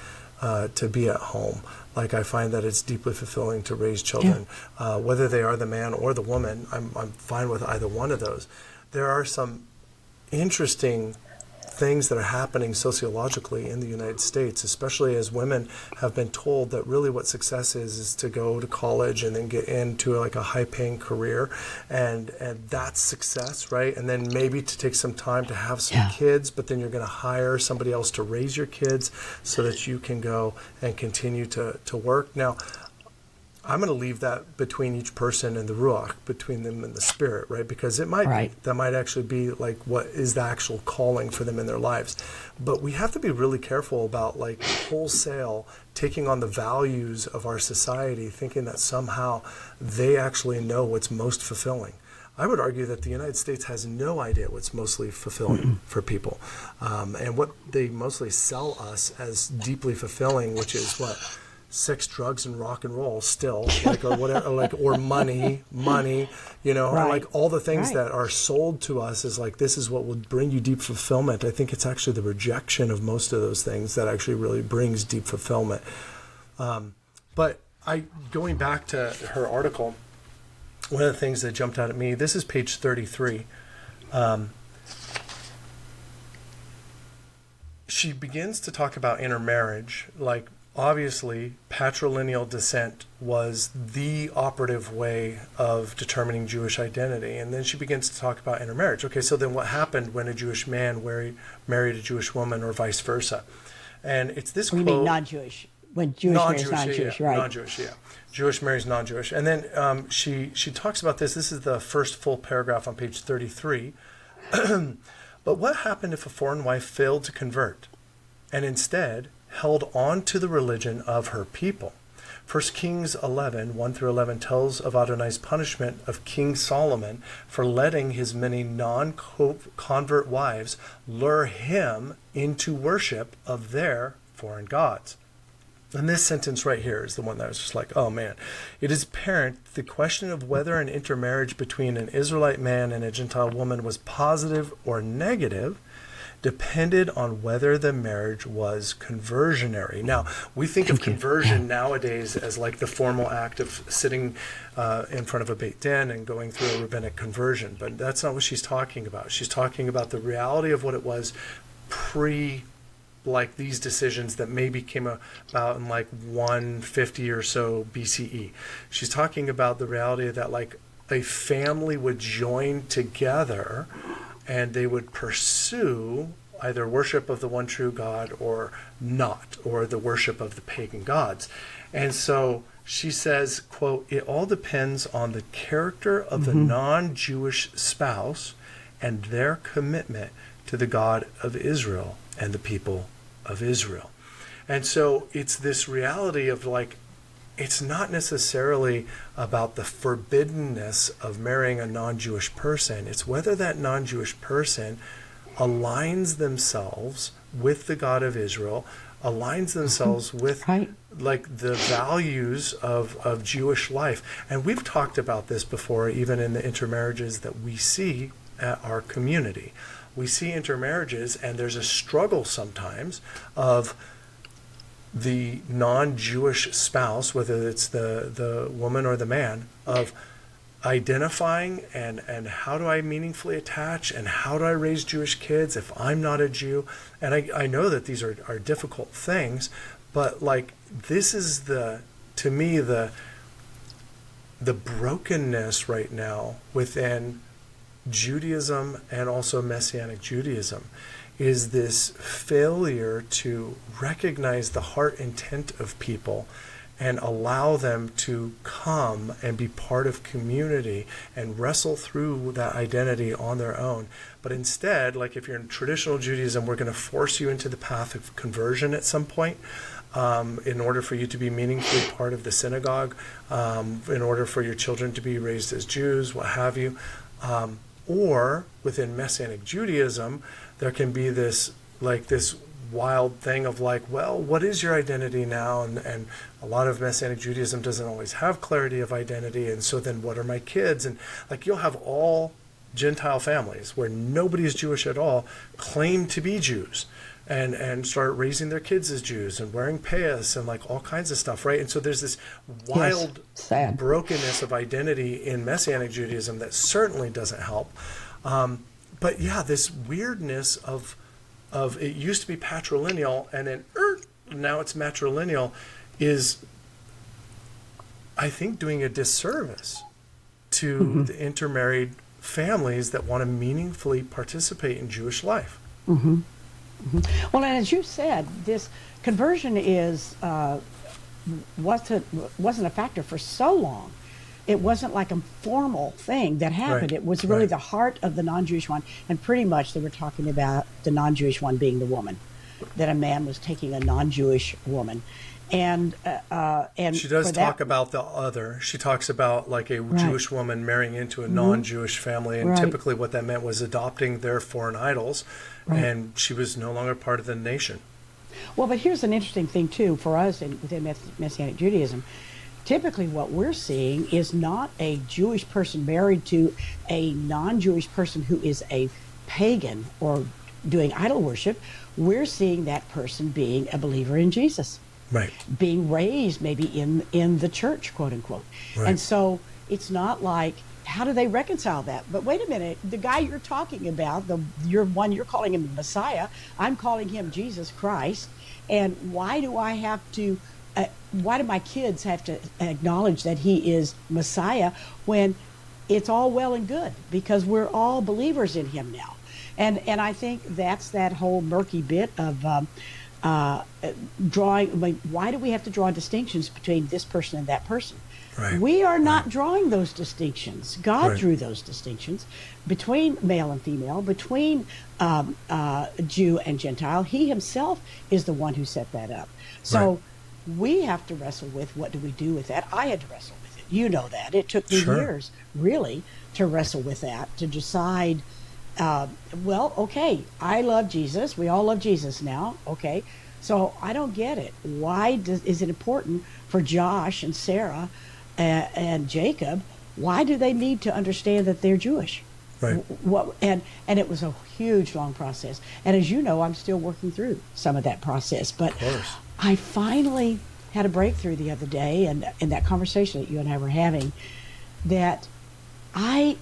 to be at home. Like I find that it's deeply fulfilling to raise children, whether they are the man or the woman. I'm fine with either one of those. There are some interesting things that are happening sociologically in the United States, especially as women have been told that really what success is to go to college and then get into like a high-paying career, and that's success, right? And then maybe to take some time to have some kids, but then you're going to hire somebody else to raise your kids so that you can go and continue to work. Now, I'm going to leave that between each person and the Ruach, between them and the Spirit, right? Because that might actually be like what is the actual calling for them in their lives. But we have to be really careful about like wholesale taking on the values of our society, thinking that somehow they actually know what's most fulfilling. I would argue that the United States has no idea what's mostly fulfilling for people. And what they mostly sell us as deeply fulfilling, which is what? Sex, drugs, and rock and roll still, like, or whatever, like, or money, you know, or like all the things that are sold to us is like, this is what will bring you deep fulfillment. I think it's actually the rejection of most of those things that actually really brings deep fulfillment. But going back to her article, one of the things that jumped out at me, this is page 33. She begins to talk about intermarriage, like, obviously, patrilineal descent was the operative way of determining Jewish identity. And then she begins to talk about intermarriage. Okay, so then what happened when a Jewish man married a Jewish woman or vice versa? And it's this quote. You mean non-Jewish? When Jewish marries non-Jewish, right? Non-Jewish, yeah. Jewish marries non-Jewish. And then she talks about this. This is the first full paragraph on page 33. But what happened if a foreign wife failed to convert and instead held on to the religion of her people? 1 Kings 11, 1 through 11 tells of Adonai's punishment of King Solomon for letting his many non-convert wives lure him into worship of their foreign gods. And this sentence right here is the one that I was just like, oh man. It is apparent the question of whether an intermarriage between an Israelite man and a Gentile woman was positive or negative depended on whether the marriage was conversionary. Now, we think of conversion nowadays as like the formal act of sitting in front of a Beit Din and going through a rabbinic conversion, but that's not what she's talking about. She's talking about the reality of what it was like these decisions that maybe came about in like 150 or so BCE. She's talking about the reality that like a family would join together and they would pursue either worship of the one true God or not, or the worship of the pagan gods. And so she says, quote, it all depends on the character of the non-Jewish spouse and their commitment to the God of Israel and the people of Israel. And so it's this reality of like, it's not necessarily about the forbiddenness of marrying a non-Jewish person. It's whether that non-Jewish person aligns themselves with the God of Israel, aligns themselves with like the values of Jewish life. And we've talked about this before, even in the intermarriages that we see at our community. We see intermarriages, and there's a struggle sometimes of the non-Jewish spouse, whether it's the woman or the man, of identifying and how do I meaningfully attach and how do I raise Jewish kids if I'm not a Jew? And I know that these are difficult things, but like this is to me the brokenness right now within Judaism and also Messianic Judaism is this failure to recognize the heart intent of people and allow them to come and be part of community and wrestle through that identity on their own. But instead, like if you're in traditional Judaism, we're going to force you into the path of conversion at some point in order for you to be meaningfully part of the synagogue, in order for your children to be raised as Jews, what have you. Or within Messianic Judaism, there can be this wild thing of like, well, what is your identity now? And a lot of Messianic Judaism doesn't always have clarity of identity. And so then what are my kids? And like you'll have all Gentile families where nobody is Jewish at all claim to be Jews and start raising their kids as Jews and wearing payas and like all kinds of stuff, right? And so there's this wild brokenness of identity in Messianic Judaism that certainly doesn't help. But yeah, this weirdness of it used to be patrilineal and then now it's matrilineal is, I think, doing a disservice to the intermarried families that want to meaningfully participate in Jewish life. Well, and as you said, this conversion is wasn't a factor for so long. It wasn't like a formal thing that happened. Right. It was really Right. the heart of the non-Jewish one, and pretty much they were talking about the non-Jewish one being the woman, that a man was taking a non-Jewish woman, and She does for talk that, about the other. She talks about like a Right. Jewish woman marrying into a non-Jewish family, and Right. typically what that meant was adopting their foreign idols, Right. and she was no longer part of the nation. Well, but here's an interesting thing too for us within Messianic Judaism. Typically, what we're seeing is not a Jewish person married to a non-Jewish person who is a pagan or doing idol worship. We're seeing that person being a believer in Jesus, Right. being raised maybe in the church, quote unquote. Right. And so it's not like, how do they reconcile that? But wait a minute, the guy you're talking about, you're calling him the Messiah, I'm calling him Jesus Christ. And why do I have to? Why do my kids have to acknowledge that he is Messiah when it's all well and good, because we're all believers in him now? And I think that's that whole murky bit of drawing. I mean, why do we have to draw distinctions between this person and that person? Right. We are not drawing those distinctions. God Right. drew those distinctions between male and female, between Jew and Gentile. He himself is the one who set that up. So Right. we have to wrestle with, what do we do with that? I had to wrestle with it. You know that. It took me Sure. years, really, to wrestle with that, to decide, well, okay, I love Jesus. We all love Jesus now. Okay. So I don't get it. Why is it important for Josh and Sarah and Jacob? Why do they need to understand that they're Jewish? Right. And it was a huge, long process. And as you know, I'm still working through some of that process. But Of course. I finally had a breakthrough the other day, and in that conversation that you and I were having, that I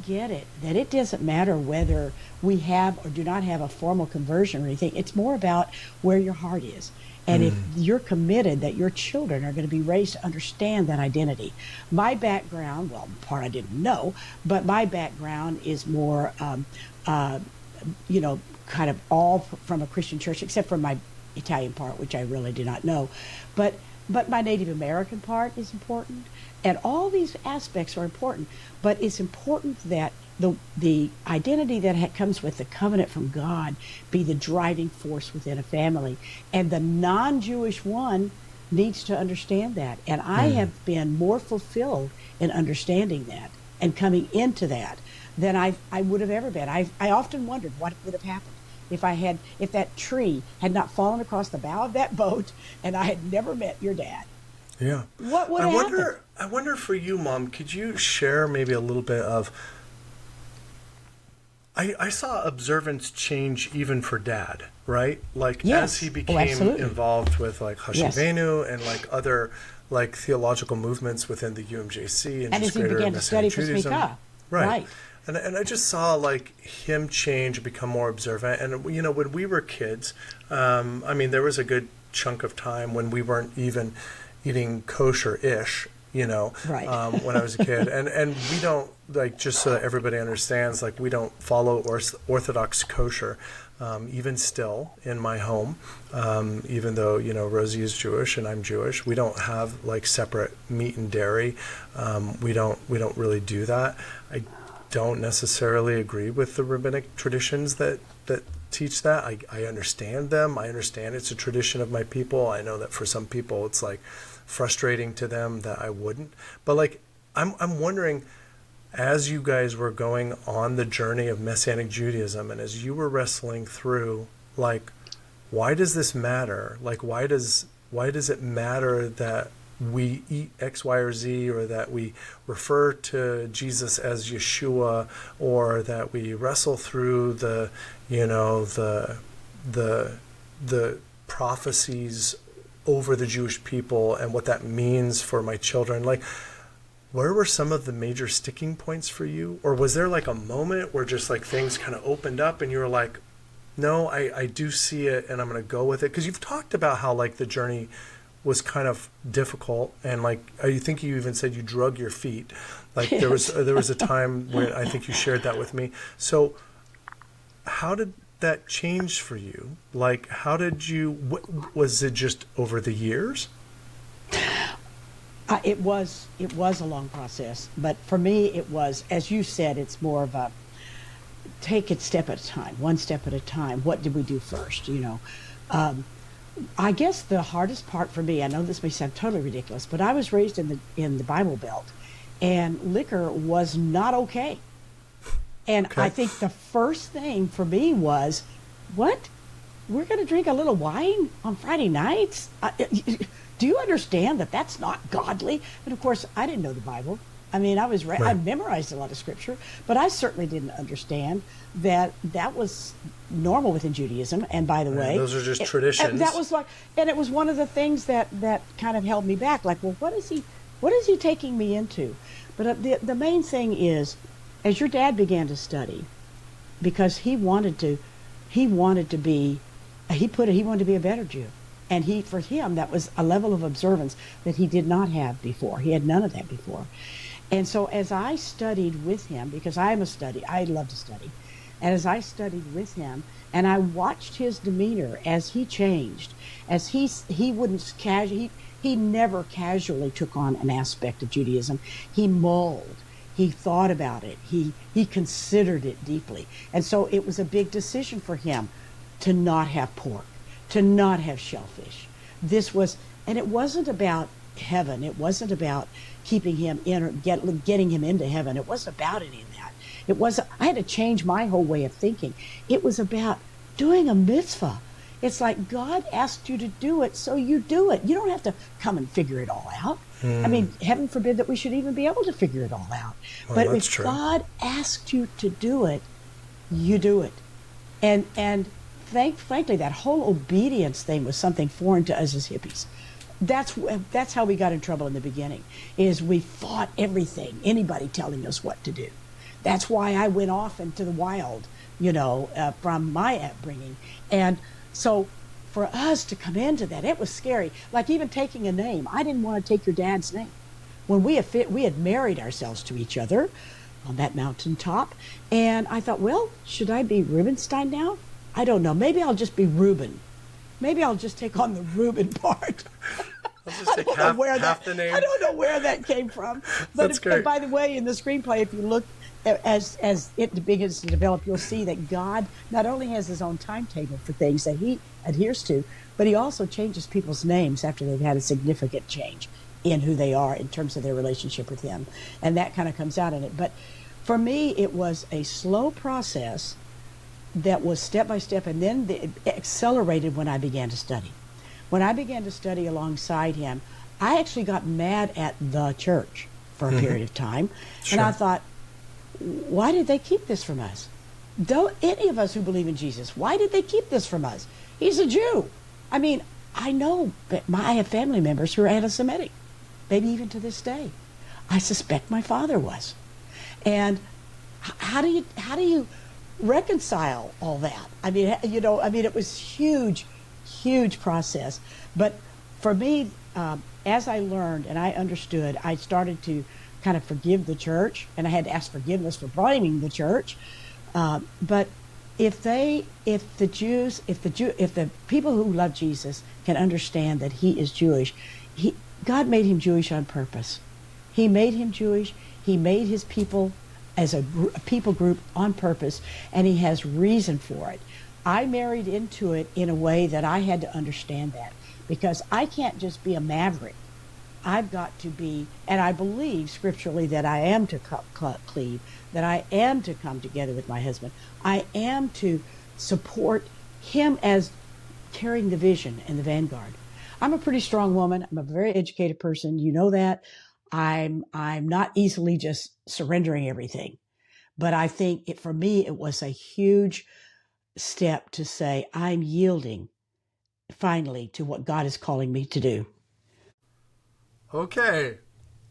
get it, that it doesn't matter whether we have or do not have a formal conversion or anything. It's more about where your heart is. And if you're committed that your children are going to be raised to understand that identity. My background, well, part I didn't know, but my background is more, kind of all from a Christian church, except for my Italian part, which I really do not know. But my Native American part is important. And all these aspects are important. But it's important that the identity that comes with the covenant from God be the driving force within a family. And the non-Jewish one needs to understand that. And I have been more fulfilled in understanding that and coming into that than I would have ever been. I often wondered what would have happened if that tree had not fallen across the bow of that boat and I had never met your dad. Yeah. What would have happened? I wonder for you, Mom, could you share maybe a little bit of, I saw observance change even for Dad, right? Like Yes. as he Oh, became absolutely. involved with like Yes. Hashivenu and like other like theological movements within the UMJC and And just as he greater began to study Messianic for Judaism. Smika. Right. And I just saw like him change and become more observant. And when we were kids, there was a good chunk of time when we weren't even eating kosher-ish, Right. when I was a kid. And we don't, like, just so that everybody understands, like, we don't follow Orthodox kosher, even still in my home, even though, Rosie is Jewish and I'm Jewish. We don't have, like, separate meat and dairy. We don't really do that. I don't necessarily agree with the rabbinic traditions that teach that. I understand them. I understand it's a tradition of my people. I know that for some people it's like frustrating to them that I wouldn't. But like I'm wondering, as you guys were going on the journey of Messianic Judaism and as you were wrestling through, like, why does this matter? Like, why does it matter that we eat X, Y, or Z, or that we refer to Jesus as Yeshua, or that we wrestle through the prophecies over the Jewish people and what that means for my children? Like, where were some of the major sticking points for you? Or was there like a moment where just like things kind of opened up and you were like, no, I do see it and I'm going to go with it? Because you've talked about how like the journey was kind of difficult, and like I think you even said you drug your feet. Like there was a time where I think you shared that with me. So how did that change for you? Like how did you? Was it just over the years? It was a long process, but for me it was, as you said, it's more of a take it step at a time, one step at a time. What did we do first? I guess the hardest part for me, I know this may sound totally ridiculous, but I was raised in the Bible Belt, and liquor was not okay. And Okay. I think the first thing for me was, what? We're going to drink a little wine on Friday nights? Do you understand that that's not godly? And of course, I didn't know the Bible. I mean, I memorized a lot of scripture, but I certainly didn't understand that that was normal within Judaism. And by the way, those are just traditions. That was and it was one of the things that kind of held me back. Like, well, what is he taking me into? But the main thing is, as your dad began to study, because he wanted to be a better Jew. And for him, that was a level of observance that he did not have before. He had none of that before. And so as I studied with him, because I love to study, and as I studied with him, and I watched his demeanor as he changed, as he never casually took on an aspect of Judaism. He mulled. He thought about it. He considered it deeply. And so it was a big decision for him to not have pork, to not have shellfish. And it wasn't about heaven. It wasn't about keeping him in or getting him into heaven. It wasn't about any of that. I had to change my whole way of thinking. It was about doing a mitzvah. It's like God asked you to do it, so you do it. You don't have to come and figure it all out. I mean, heaven forbid that we should even be able to figure it all out. Well, but that's if true. God asked you to do it, you do it. And frankly, that whole obedience thing was something foreign to us as hippies. That's how we got in trouble in the beginning, is we fought everything, anybody telling us what to do. That's why I went off into the wild, from my upbringing. And so for us to come into that, it was scary. Like even taking a name. I didn't want to take your dad's name. When we had married ourselves to each other on that mountaintop, and I thought, well, should I be Rubenstein now? I don't know. Maybe I'll just be Reuben. Maybe I'll just take on the Reuben part. Let's just take half the name. I don't know where that came from. But That's great. By the way, in the screenplay, if you look as it begins to develop, you'll see that God not only has his own timetable for things that he adheres to, but he also changes people's names after they've had a significant change in who they are in terms of their relationship with him. And that kind of comes out in it. But for me, it was a slow process that was step by step, and then it accelerated when I began to study. When I began to study alongside him, I actually got mad at the church for a period of time. Sure. And I thought, why did they keep this from us? Don't any of us who believe in Jesus, why did they keep this from us? He's a Jew. I mean, I know that I have family members who are anti-Semitic, maybe even to this day. I suspect my father was. And how do you reconcile all that? I mean, it was huge process. But for me, as I learned and I understood, I started to kind of forgive the church, and I had to ask forgiveness for blaming the church. But if the people who love Jesus can understand that he is Jewish, God made him Jewish on purpose. He made him Jewish. He made his people as a people group on purpose, and he has reason for it. I married into it in a way that I had to understand that, because I can't just be a maverick. I've got to be, and I believe scripturally that I am to cleave, that I am to come together with my husband. I am to support him as carrying the vision in the vanguard. I'm a pretty strong woman. I'm a very educated person. You know that. I'm not easily just surrendering everything. But I think for me, it was a huge step to say, I'm yielding finally to what God is calling me to do. Okay.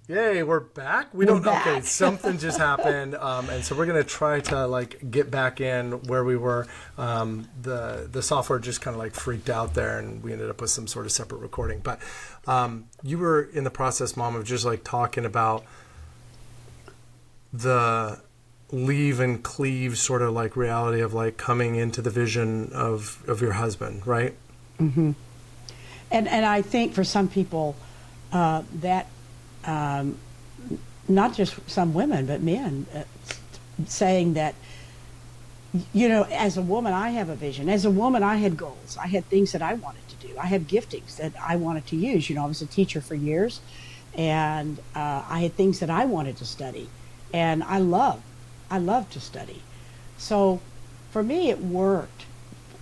Yay, we're back. Okay, something just happened. And so we're going to try to get back in where we were. The software just kind of freaked out there, and we ended up with some sort of separate recording. But you were in the process, Mom, of just talking about the leave and cleave sort of reality of coming into the vision of your husband, right? Mm-hmm. And I think for some people, that not just some women, but men, saying that, as a woman, I have a vision. As a woman, I had goals. I had things that I wanted to do. I have giftings that I wanted to use. I was a teacher for years, and I had things that I wanted to study, and I love to study. So for me, it worked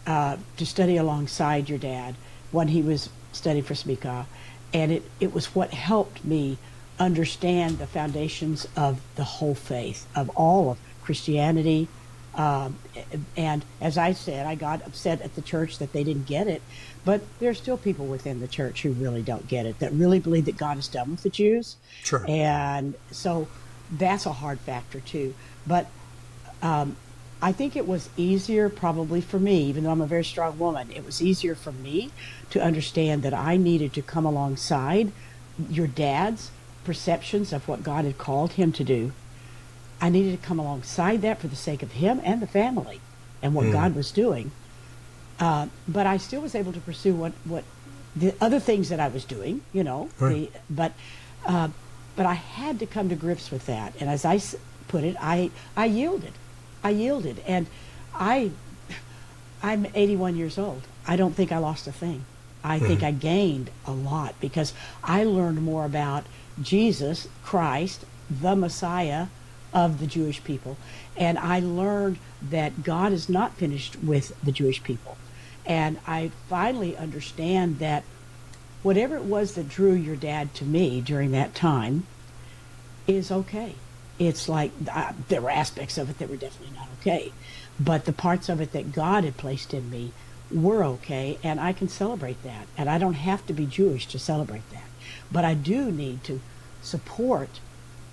to study alongside your dad when he was studying for Smika, and it was what helped me understand the foundations of the whole faith, of all of Christianity. And as I said, I got upset at the church that they didn't get it, but there's still people within the church who really don't get it, that really believe that God is done with the Jews. Sure. And so that's a hard factor too. But I think it was easier probably for me, even though I'm a very strong woman, it was easier for me to understand that I needed to come alongside your dad's perceptions of what God had called him to do. I needed to come alongside that for the sake of him and the family and what God was doing. But I still was able to pursue what the other things that I was doing, Right. But I had to come to grips with that. And as I put it, I yielded. And I'm 81 years old. I don't think I lost a thing. I think I gained a lot because I learned more about Jesus Christ, the Messiah of the Jewish people. And I learned that God is not finished with the Jewish people. And I finally understand that whatever it was that drew your dad to me during that time is okay. It's like there were aspects of it that were definitely not okay. But the parts of it that God had placed in me were okay, and I can celebrate that. And I don't have to be Jewish to celebrate that. But I do need to support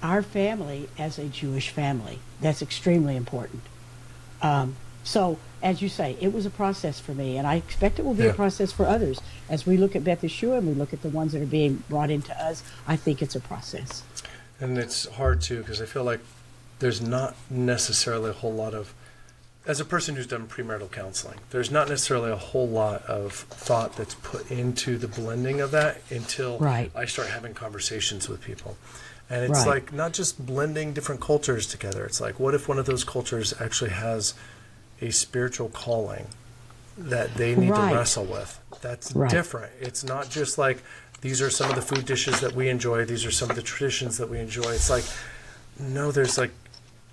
our family as a Jewish family. That's extremely important. So, as you say, it was a process for me, and I expect it will be a process for others. As we look at Beth Yeshua and we look at the ones that are being brought into us, I think it's a process. And it's hard, too, because I feel like there's not necessarily a whole lot of, as a person who's done premarital counseling, there's not necessarily a whole lot of thought that's put into the blending of that until I start having conversations with people. And it's like not just blending different cultures together. It's like, what if one of those cultures actually has a spiritual calling that they need to wrestle with? That's different. It's not just like, these are some of the food dishes that we enjoy. These are some of the traditions that we enjoy. It's like, no, there's like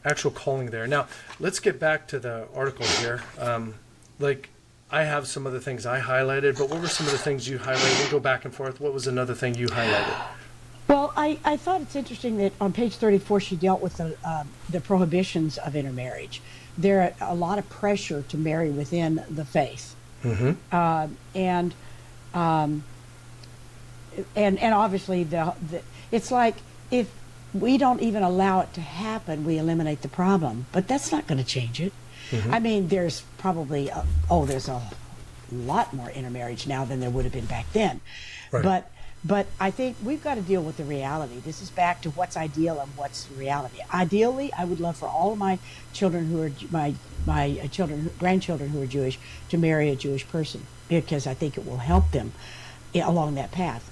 actual calling there. Now, let's get back to the article here. I have some of the things I highlighted, but what were some of the things you highlighted? We'll go back and forth. What was another thing you highlighted? Well, I thought it's interesting that on page 34 she dealt with the prohibitions of intermarriage. There are a lot of pressure to marry within the faith, and obviously it's like if we don't even allow it to happen, we eliminate the problem. But that's not going to change it. I mean, there's probably there's a lot more intermarriage now than there would have been back then, But I think we've got to deal with the reality. This is back to what's ideal and what's reality. Ideally, I would love for all of my children who are my grandchildren who are Jewish to marry a Jewish person, because I think it will help them along that path.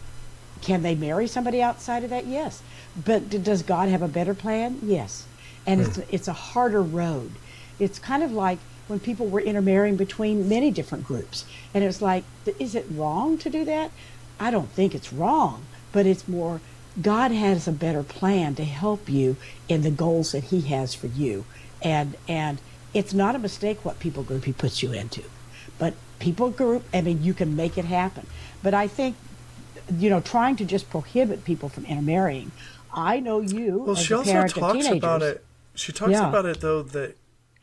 Can they marry somebody outside of that? Yes. But does God have a better plan? Yes. And it's a harder road. It's kind of like when people were intermarrying between many different groups. And it's like, is it wrong to do that? I don't think it's wrong, but it's more God has a better plan to help you in the goals that he has for you. And it's not a mistake what people group he puts you into. But people group, I mean, you can make it happen. But I think, trying to just prohibit people from intermarrying, I know you well, as she a also parent talks of teenagers. about it. She talks about it, though, that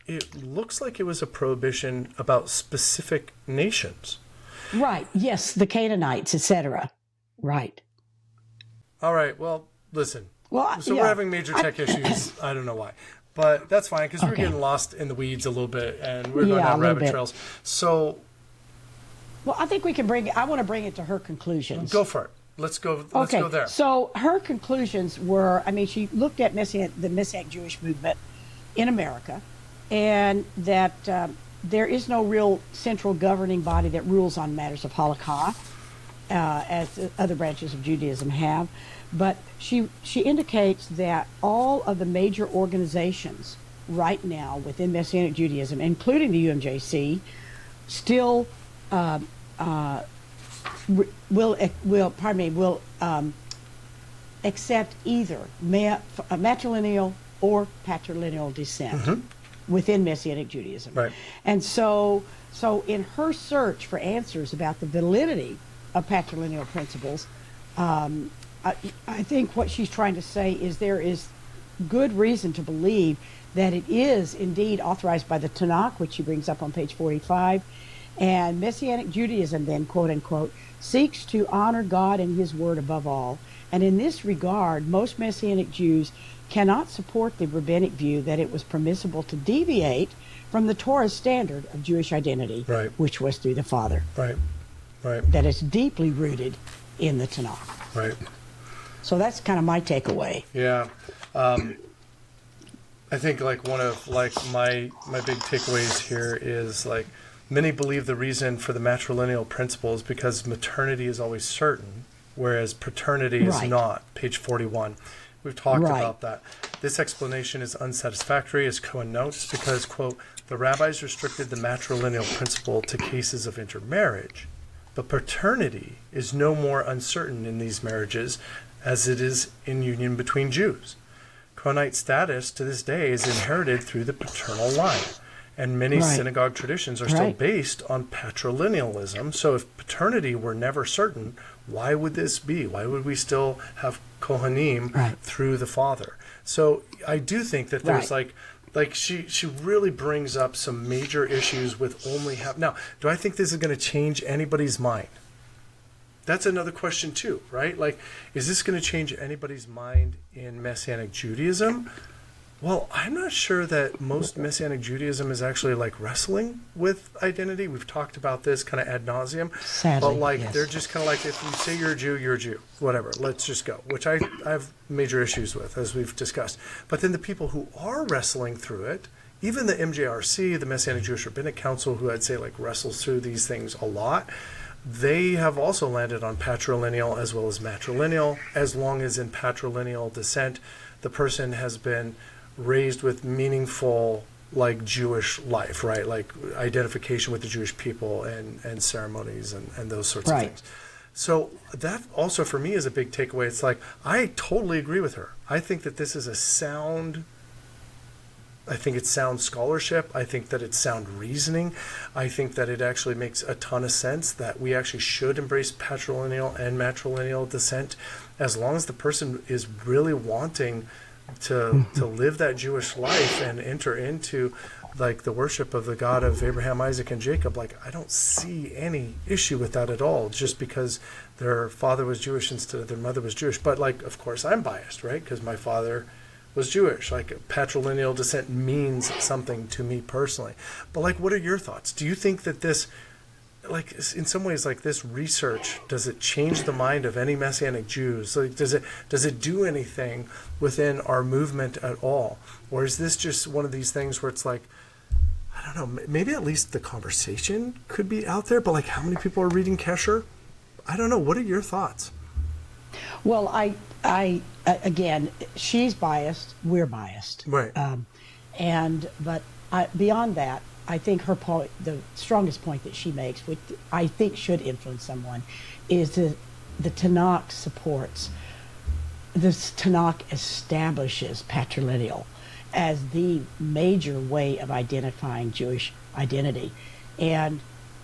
it looks like it was a prohibition about specific nations. Right. Yes, the Canaanites, etc. Right. All right. Well, listen. Well, so we're having major tech issues. I don't know why, but that's fine because we're getting lost in the weeds a little bit, and we're going down rabbit trails. So, well, I think we can I want to bring it to her conclusions. Go for it. Let's go. Let's go there. So her conclusions were, I mean, she looked at the Messianic Jewish movement in America, and that there is no real central governing body that rules on matters of Holocaust. as the other branches of Judaism have. But she indicates that all of the major organizations right now within Messianic Judaism, including the UMJC, still will accept either matrilineal or patrilineal descent within Messianic Judaism. Right. And so in her search for answers about the validity of patrilineal principles, I think what she's trying to say is there is good reason to believe that it is indeed authorized by the Tanakh, which she brings up on page 45, and Messianic Judaism then, quote unquote, seeks to honor God and his word above all. And in this regard, most Messianic Jews cannot support the rabbinic view that it was permissible to deviate from the Torah's standard of Jewish identity, right, which was through the Father. Right, right. That is deeply rooted in the Tanakh. Right. So that's kind of my takeaway. Yeah. I think like one of like my big takeaways here is like many believe the reason for the matrilineal principle is because maternity is always certain, whereas paternity is not. Page 41. We've talked about that. This explanation is unsatisfactory, as Cohen notes, because, quote, the rabbis restricted the matrilineal principle to cases of intermarriage, but paternity is no more uncertain in these marriages as it is in union between Jews. Cohenite status to this day is inherited through the paternal line, and many synagogue traditions are still based on patrilinealism. So if paternity were never certain, why would this be? Why would we still have Kohanim through the father? So I do think that there's like she really brings up some major issues with only have. Now, do I think this is going to change anybody's mind? That's another question too, right? Like, is this going to change anybody's mind in Messianic Judaism? Well, I'm not sure that most Messianic Judaism is actually like wrestling with identity. We've talked about this kind of ad nauseum. Sadly, but like they're just kind of like, if you say you're a Jew, you're a Jew. Whatever, let's just go, which I have major issues with, as we've discussed. But then the people who are wrestling through it, even the MJRC, the Messianic Jewish Rabbinic Council, who I'd say like wrestles through these things a lot, they have also landed on patrilineal as well as matrilineal, as long as in patrilineal descent, the person has been raised with meaningful like Jewish life, right? Like identification with the Jewish people and ceremonies and those sorts of things. So that also for me is a big takeaway. It's like, I totally agree with her. I think that this is I think it's sound scholarship. I think that it's sound reasoning. I think that it actually makes a ton of sense that we actually should embrace patrilineal and matrilineal descent as long as the person is really wanting to live that Jewish life and enter into like the worship of the God of Abraham, Isaac, and Jacob. Like, I don't see any issue with that at all, just because their father was Jewish instead of their mother was Jewish. But like, of course, I'm biased, right? Because my father was Jewish. Like, patrilineal descent means something to me personally. But like, what are your thoughts? Do you think that this, like, in some ways, like this research, does it change the mind of any Messianic Jews? Like, does it do anything within our movement at all? Or is this just one of these things where it's like, I don't know, maybe at least the conversation could be out there, but like, how many people are reading Kesher? I don't know. What are your thoughts? Well, I again, she's biased, we're biased. Right. But beyond that, I think her point, the strongest point that she makes, which I think should influence someone, is the Tanakh supports, the Tanakh establishes patrilineal as the major way of identifying Jewish identity. And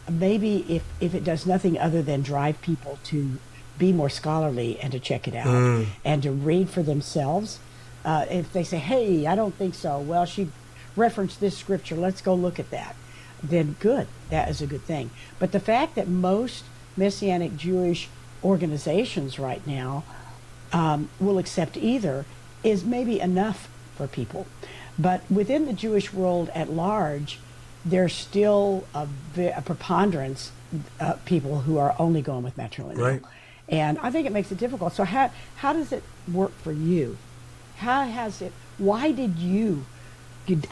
maybe if it does nothing other than drive people to be more scholarly and to check it out and to read for themselves, if they say, hey, I don't think so, well, she referenced this scripture, let's go look at that, then good, that is a good thing. But the fact that most Messianic Jewish organizations right now will accept either is maybe enough for people. But within the Jewish world at large, there's still a preponderance of people who are only going with matrilineal. Right. And I think it makes it difficult. So how does it work for you? Why did you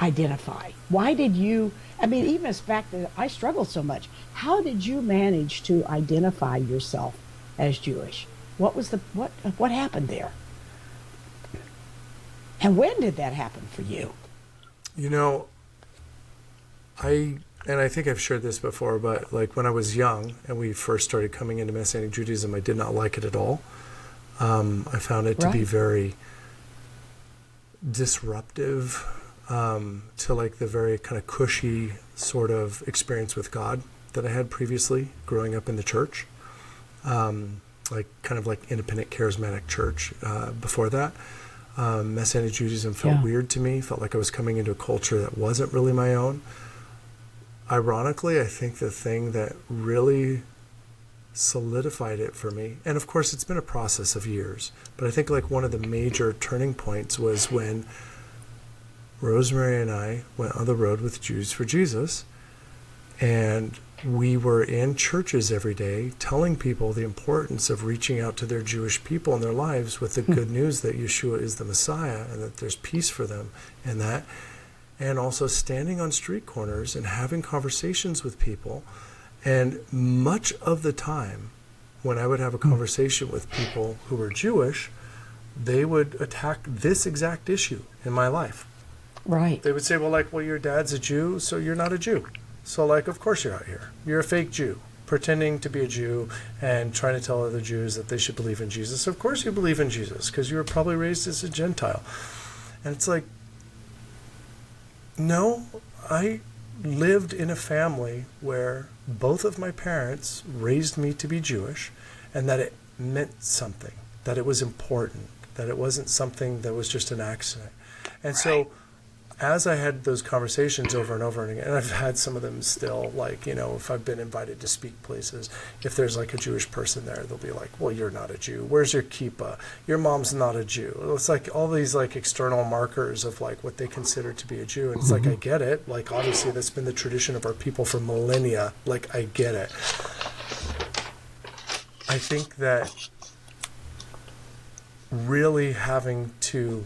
identify? Why did you, I mean, even as fact that I struggle so much, how did you manage to identify yourself as Jewish. What happened there? And when did that happen for you? You know, I think I've shared this before, but like when I was young and we first started coming into Messianic Judaism, I did not like it at all. I found it to be very disruptive to like the very kind of cushy sort of experience with God that I had previously growing up in the church, like kind of like independent charismatic church before that. Messianic Judaism felt weird to me, felt like I was coming into a culture that wasn't really my own. Ironically, I think the thing that really solidified it for me, and of course it's been a process of years, but I think like one of the major turning points was when Rosemary and I went on the road with Jews for Jesus, and we were in churches every day telling people the importance of reaching out to their Jewish people in their lives with the good news that Yeshua is the Messiah and that there's peace for them in that. And also standing on street corners and having conversations with people. And much of the time, when I would have a conversation with people who were Jewish, they would attack this exact issue in my life. Right. They would say, well, your dad's a Jew, so you're not a Jew. So, like, of course you're out here. You're a fake Jew, pretending to be a Jew and trying to tell other Jews that they should believe in Jesus. Of course you believe in Jesus, because you were probably raised as a Gentile. And it's like, no, I lived in a family where both of my parents raised me to be Jewish, and that it meant something, that it was important, that it wasn't something that was just an accident. And so as I had those conversations over and over again, and I've had some of them still, like, you know, if I've been invited to speak places, if there's like a Jewish person there, they'll be like, well, you're not a Jew. Where's your kippah? Your mom's not a Jew. It's like all these like external markers of like what they consider to be a Jew. And it's like, I get it. Like, obviously that's been the tradition of our people for millennia. Like, I get it. I think that really having to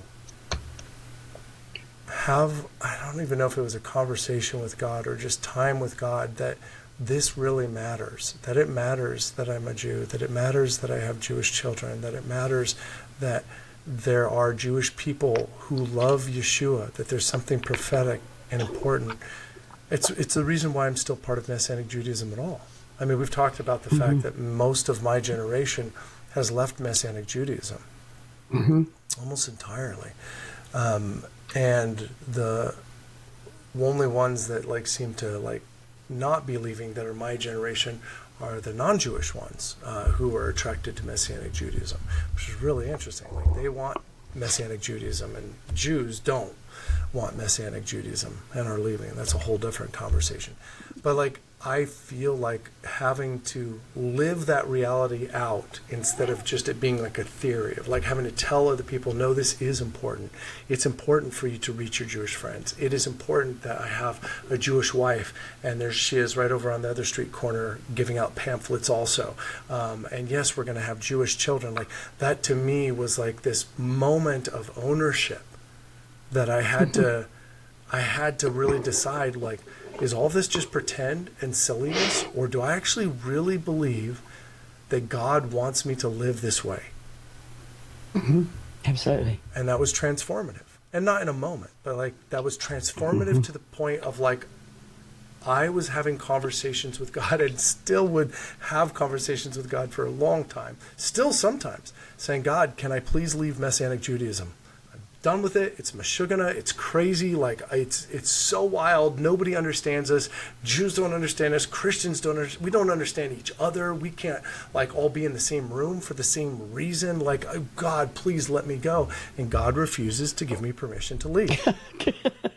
have, I don't even know if it was a conversation with God or just time with God, that this really matters, that it matters that I'm a Jew, that it matters that I have Jewish children, that it matters that there are Jewish people who love Yeshua, that there's something prophetic and important. It's the reason why I'm still part of Messianic Judaism at all. I mean, we've talked about the fact that most of my generation has left Messianic Judaism almost entirely. And the only ones that like seem to like not be leaving that are my generation are the non-Jewish ones who are attracted to Messianic Judaism, which is really interesting. Like, they want Messianic Judaism, and Jews don't want Messianic Judaism and are leaving. And that's a whole different conversation. But like, I feel like having to live that reality out instead of just it being like a theory of like having to tell other people, no, this is important. It's important for you to reach your Jewish friends. It is important that I have a Jewish wife, and there she is right over on the other street corner giving out pamphlets also. And yes, we're going to have Jewish children. Like, that to me was like this moment of ownership that I had to really decide, like, is all this just pretend and silliness, or do I actually really believe that God wants me to live this way? Absolutely. And that was transformative. And not in a moment, but like that was transformative to the point of like, I was having conversations with God, and still would have conversations with God for a long time, still sometimes, saying, God, can I please leave Messianic Judaism? Done with it. It's mashugana. It's crazy. Like, it's so wild. Nobody understands us. Jews don't understand us. Christians don't understand. We don't understand each other. We can't like all be in the same room for the same reason. Like, oh, God, please let me go. And God refuses to give me permission to leave.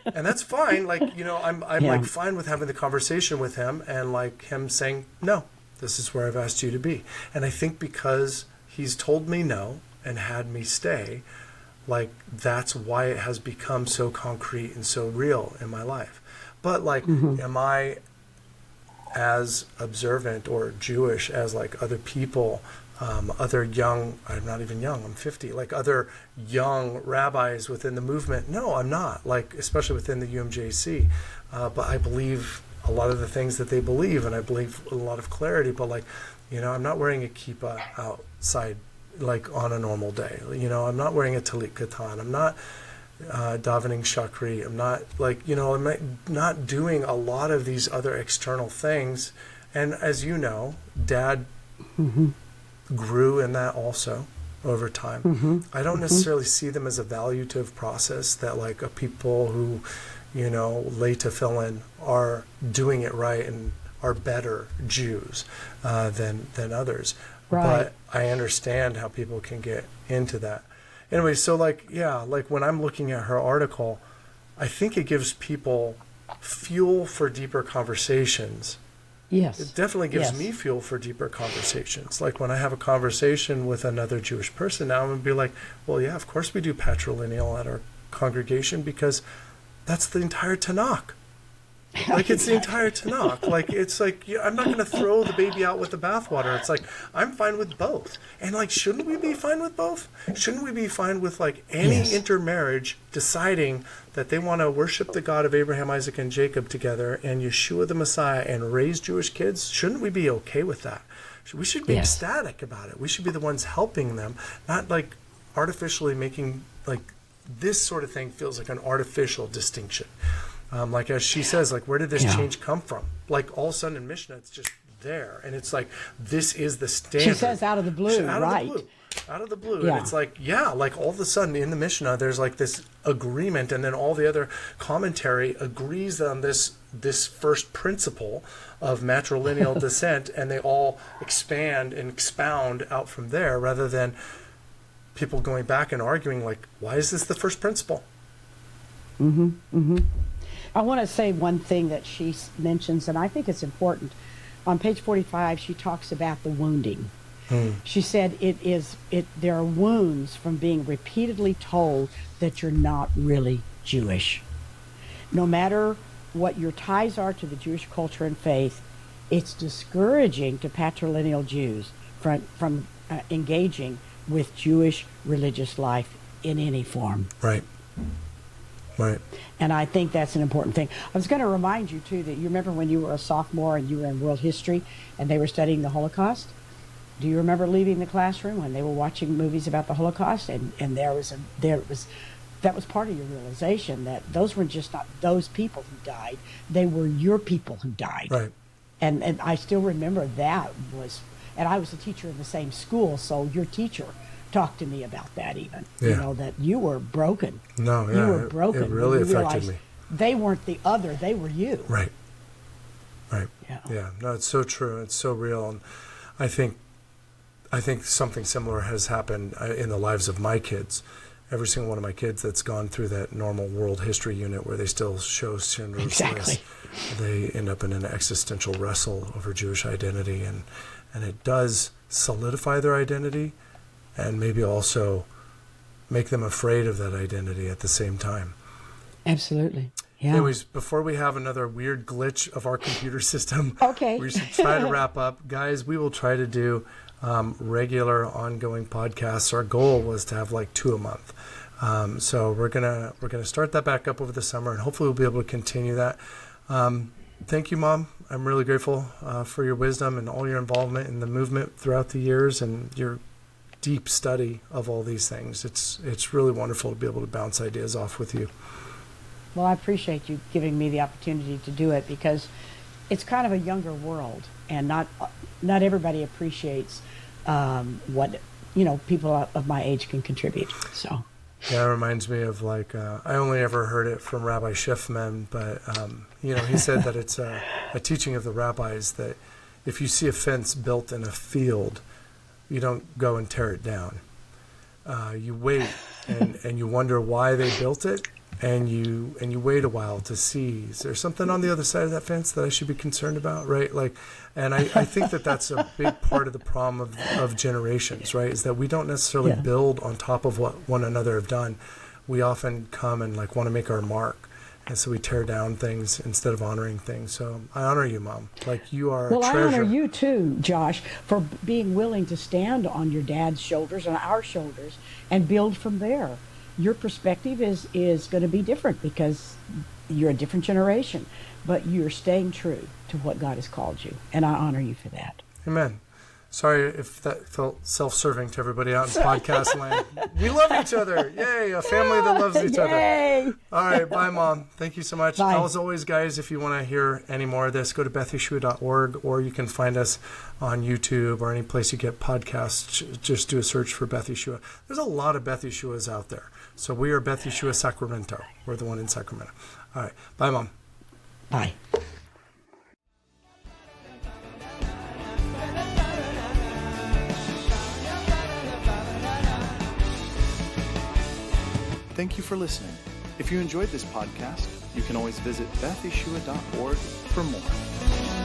And that's fine. Like, you know, I'm like fine with having the conversation with him and like him saying, no, this is where I've asked you to be. And I think because he's told me no and had me stay, like, that's why it has become so concrete and so real in my life. But like, am I as observant or Jewish as like other people, other young, I'm not even young, I'm 50, like other young rabbis within the movement? No, I'm not, like, especially within the UMJC. But I believe a lot of the things that they believe, and I believe a lot of clarity, but like, I'm not wearing a kippah outside like on a normal day. I'm not wearing a talit katan. I'm not davening shakri. I'm not like, I'm not doing a lot of these other external things. And as you know, Dad grew in that also over time. I don't necessarily see them as a valuative process that like a people who, lay tefillin are doing it right and are better Jews than others. Right. But I understand how people can get into that. Anyway, so like when I'm looking at her article, I think it gives people fuel for deeper conversations. Yes. It definitely gives me fuel for deeper conversations. Like when I have a conversation with another Jewish person now, I'm going to be like, well, yeah, of course we do patrilineal at our congregation because that's the entire Tanakh. Like it's the entire Tanakh. Like it's like I'm not going to throw the baby out with the bathwater. It's like I'm fine with both. And like, shouldn't we be fine with both? Shouldn't we be fine with like any intermarriage deciding that they want to worship the God of Abraham, Isaac, and Jacob together and Yeshua the Messiah and raise Jewish kids? Shouldn't we be okay with that? We should be ecstatic about it. We should be the ones helping them, not like artificially making like this sort of thing feels like an artificial distinction. Like as she says, like where did this change come from? Like all of a sudden in Mishnah, it's just there, and it's like this is the standard. She says out of the blue, Out of the blue, and it's like like all of a sudden in the Mishnah, there's like this agreement, and then all the other commentary agrees on this first principle of matrilineal descent, and they all expand and expound out from there, rather than people going back and arguing like, why is this the first principle? I want to say one thing that she mentions, and I think it's important. On page 45, she talks about the wounding. She said there are wounds from being repeatedly told that you're not really Jewish. No matter what your ties are to the Jewish culture and faith, it's discouraging to patrilineal Jews from engaging with Jewish religious life in any form. Right. And I think that's an important thing. I was going to remind you, too, that you remember when you were a sophomore and you were in world history and they were studying the Holocaust? Do you remember leaving the classroom when they were watching movies about the Holocaust? And that was part of your realization that those were just not those people who died. They were your people who died. Right. And I still remember that was, and I was a teacher in the same school, so your teacher talked to me about that even. That you were broken. No, you were broken. It really affected me. They weren't the other, they were you. Right. Yeah. No, it's so true. It's so real. And I think something similar has happened in the lives of my kids. Every single one of my kids that's gone through that normal world history unit where they still show Schindler's List, they end up in an existential wrestle over Jewish identity, and it does solidify their identity and maybe also make them afraid of that identity at the same time. Absolutely. Yeah. Anyways, before we have another weird glitch of our computer system, we should try to wrap up. Guys, we will try to do regular ongoing podcasts. Our goal was to have like 2 a month. So we're gonna start that back up over the summer, and hopefully we'll be able to continue that. Thank you, Mom. I'm really grateful for your wisdom and all your involvement in the movement throughout the years and your deep study of all these things. It's really wonderful to be able to bounce ideas off with you. Well, I appreciate you giving me the opportunity to do it because it's kind of a younger world, and not everybody appreciates what people of my age can contribute. So. Yeah, it reminds me of I only ever heard it from Rabbi Schiffman, but he said that it's a teaching of the rabbis that if you see a fence built in a field, you don't go and tear it down. You wait and you wonder why they built it, and you wait a while to see, is there something on the other side of that fence that I should be concerned about, right? And I think that's a big part of the problem of generations, right? Is that we don't necessarily build on top of what one another have done. We often come and want to make our mark. And so we tear down things instead of honoring things. So I honor you, Mom. You are a treasure. Well, I honor you too, Josh, for being willing to stand on your dad's shoulders and our shoulders and build from there. your perspective is going to be different because you're a different generation, but you're staying true to what God has called you, and I honor you for that. Amen. Sorry if that felt self-serving to everybody out in podcast land. We love each other. Yay, a family that loves each other. All right, bye, Mom. Thank you so much. Bye. As always, guys, if you want to hear any more of this, go to bethyshua.org, or you can find us on YouTube or any place you get podcasts. Just do a search for Beth Yeshua. There's a lot of Beth Yeshuas out there. So we are Beth Yeshua Sacramento. We're the one in Sacramento. All right, bye, Mom. Bye. Thank you for listening. If you enjoyed this podcast, you can always visit bethyshua.org for more.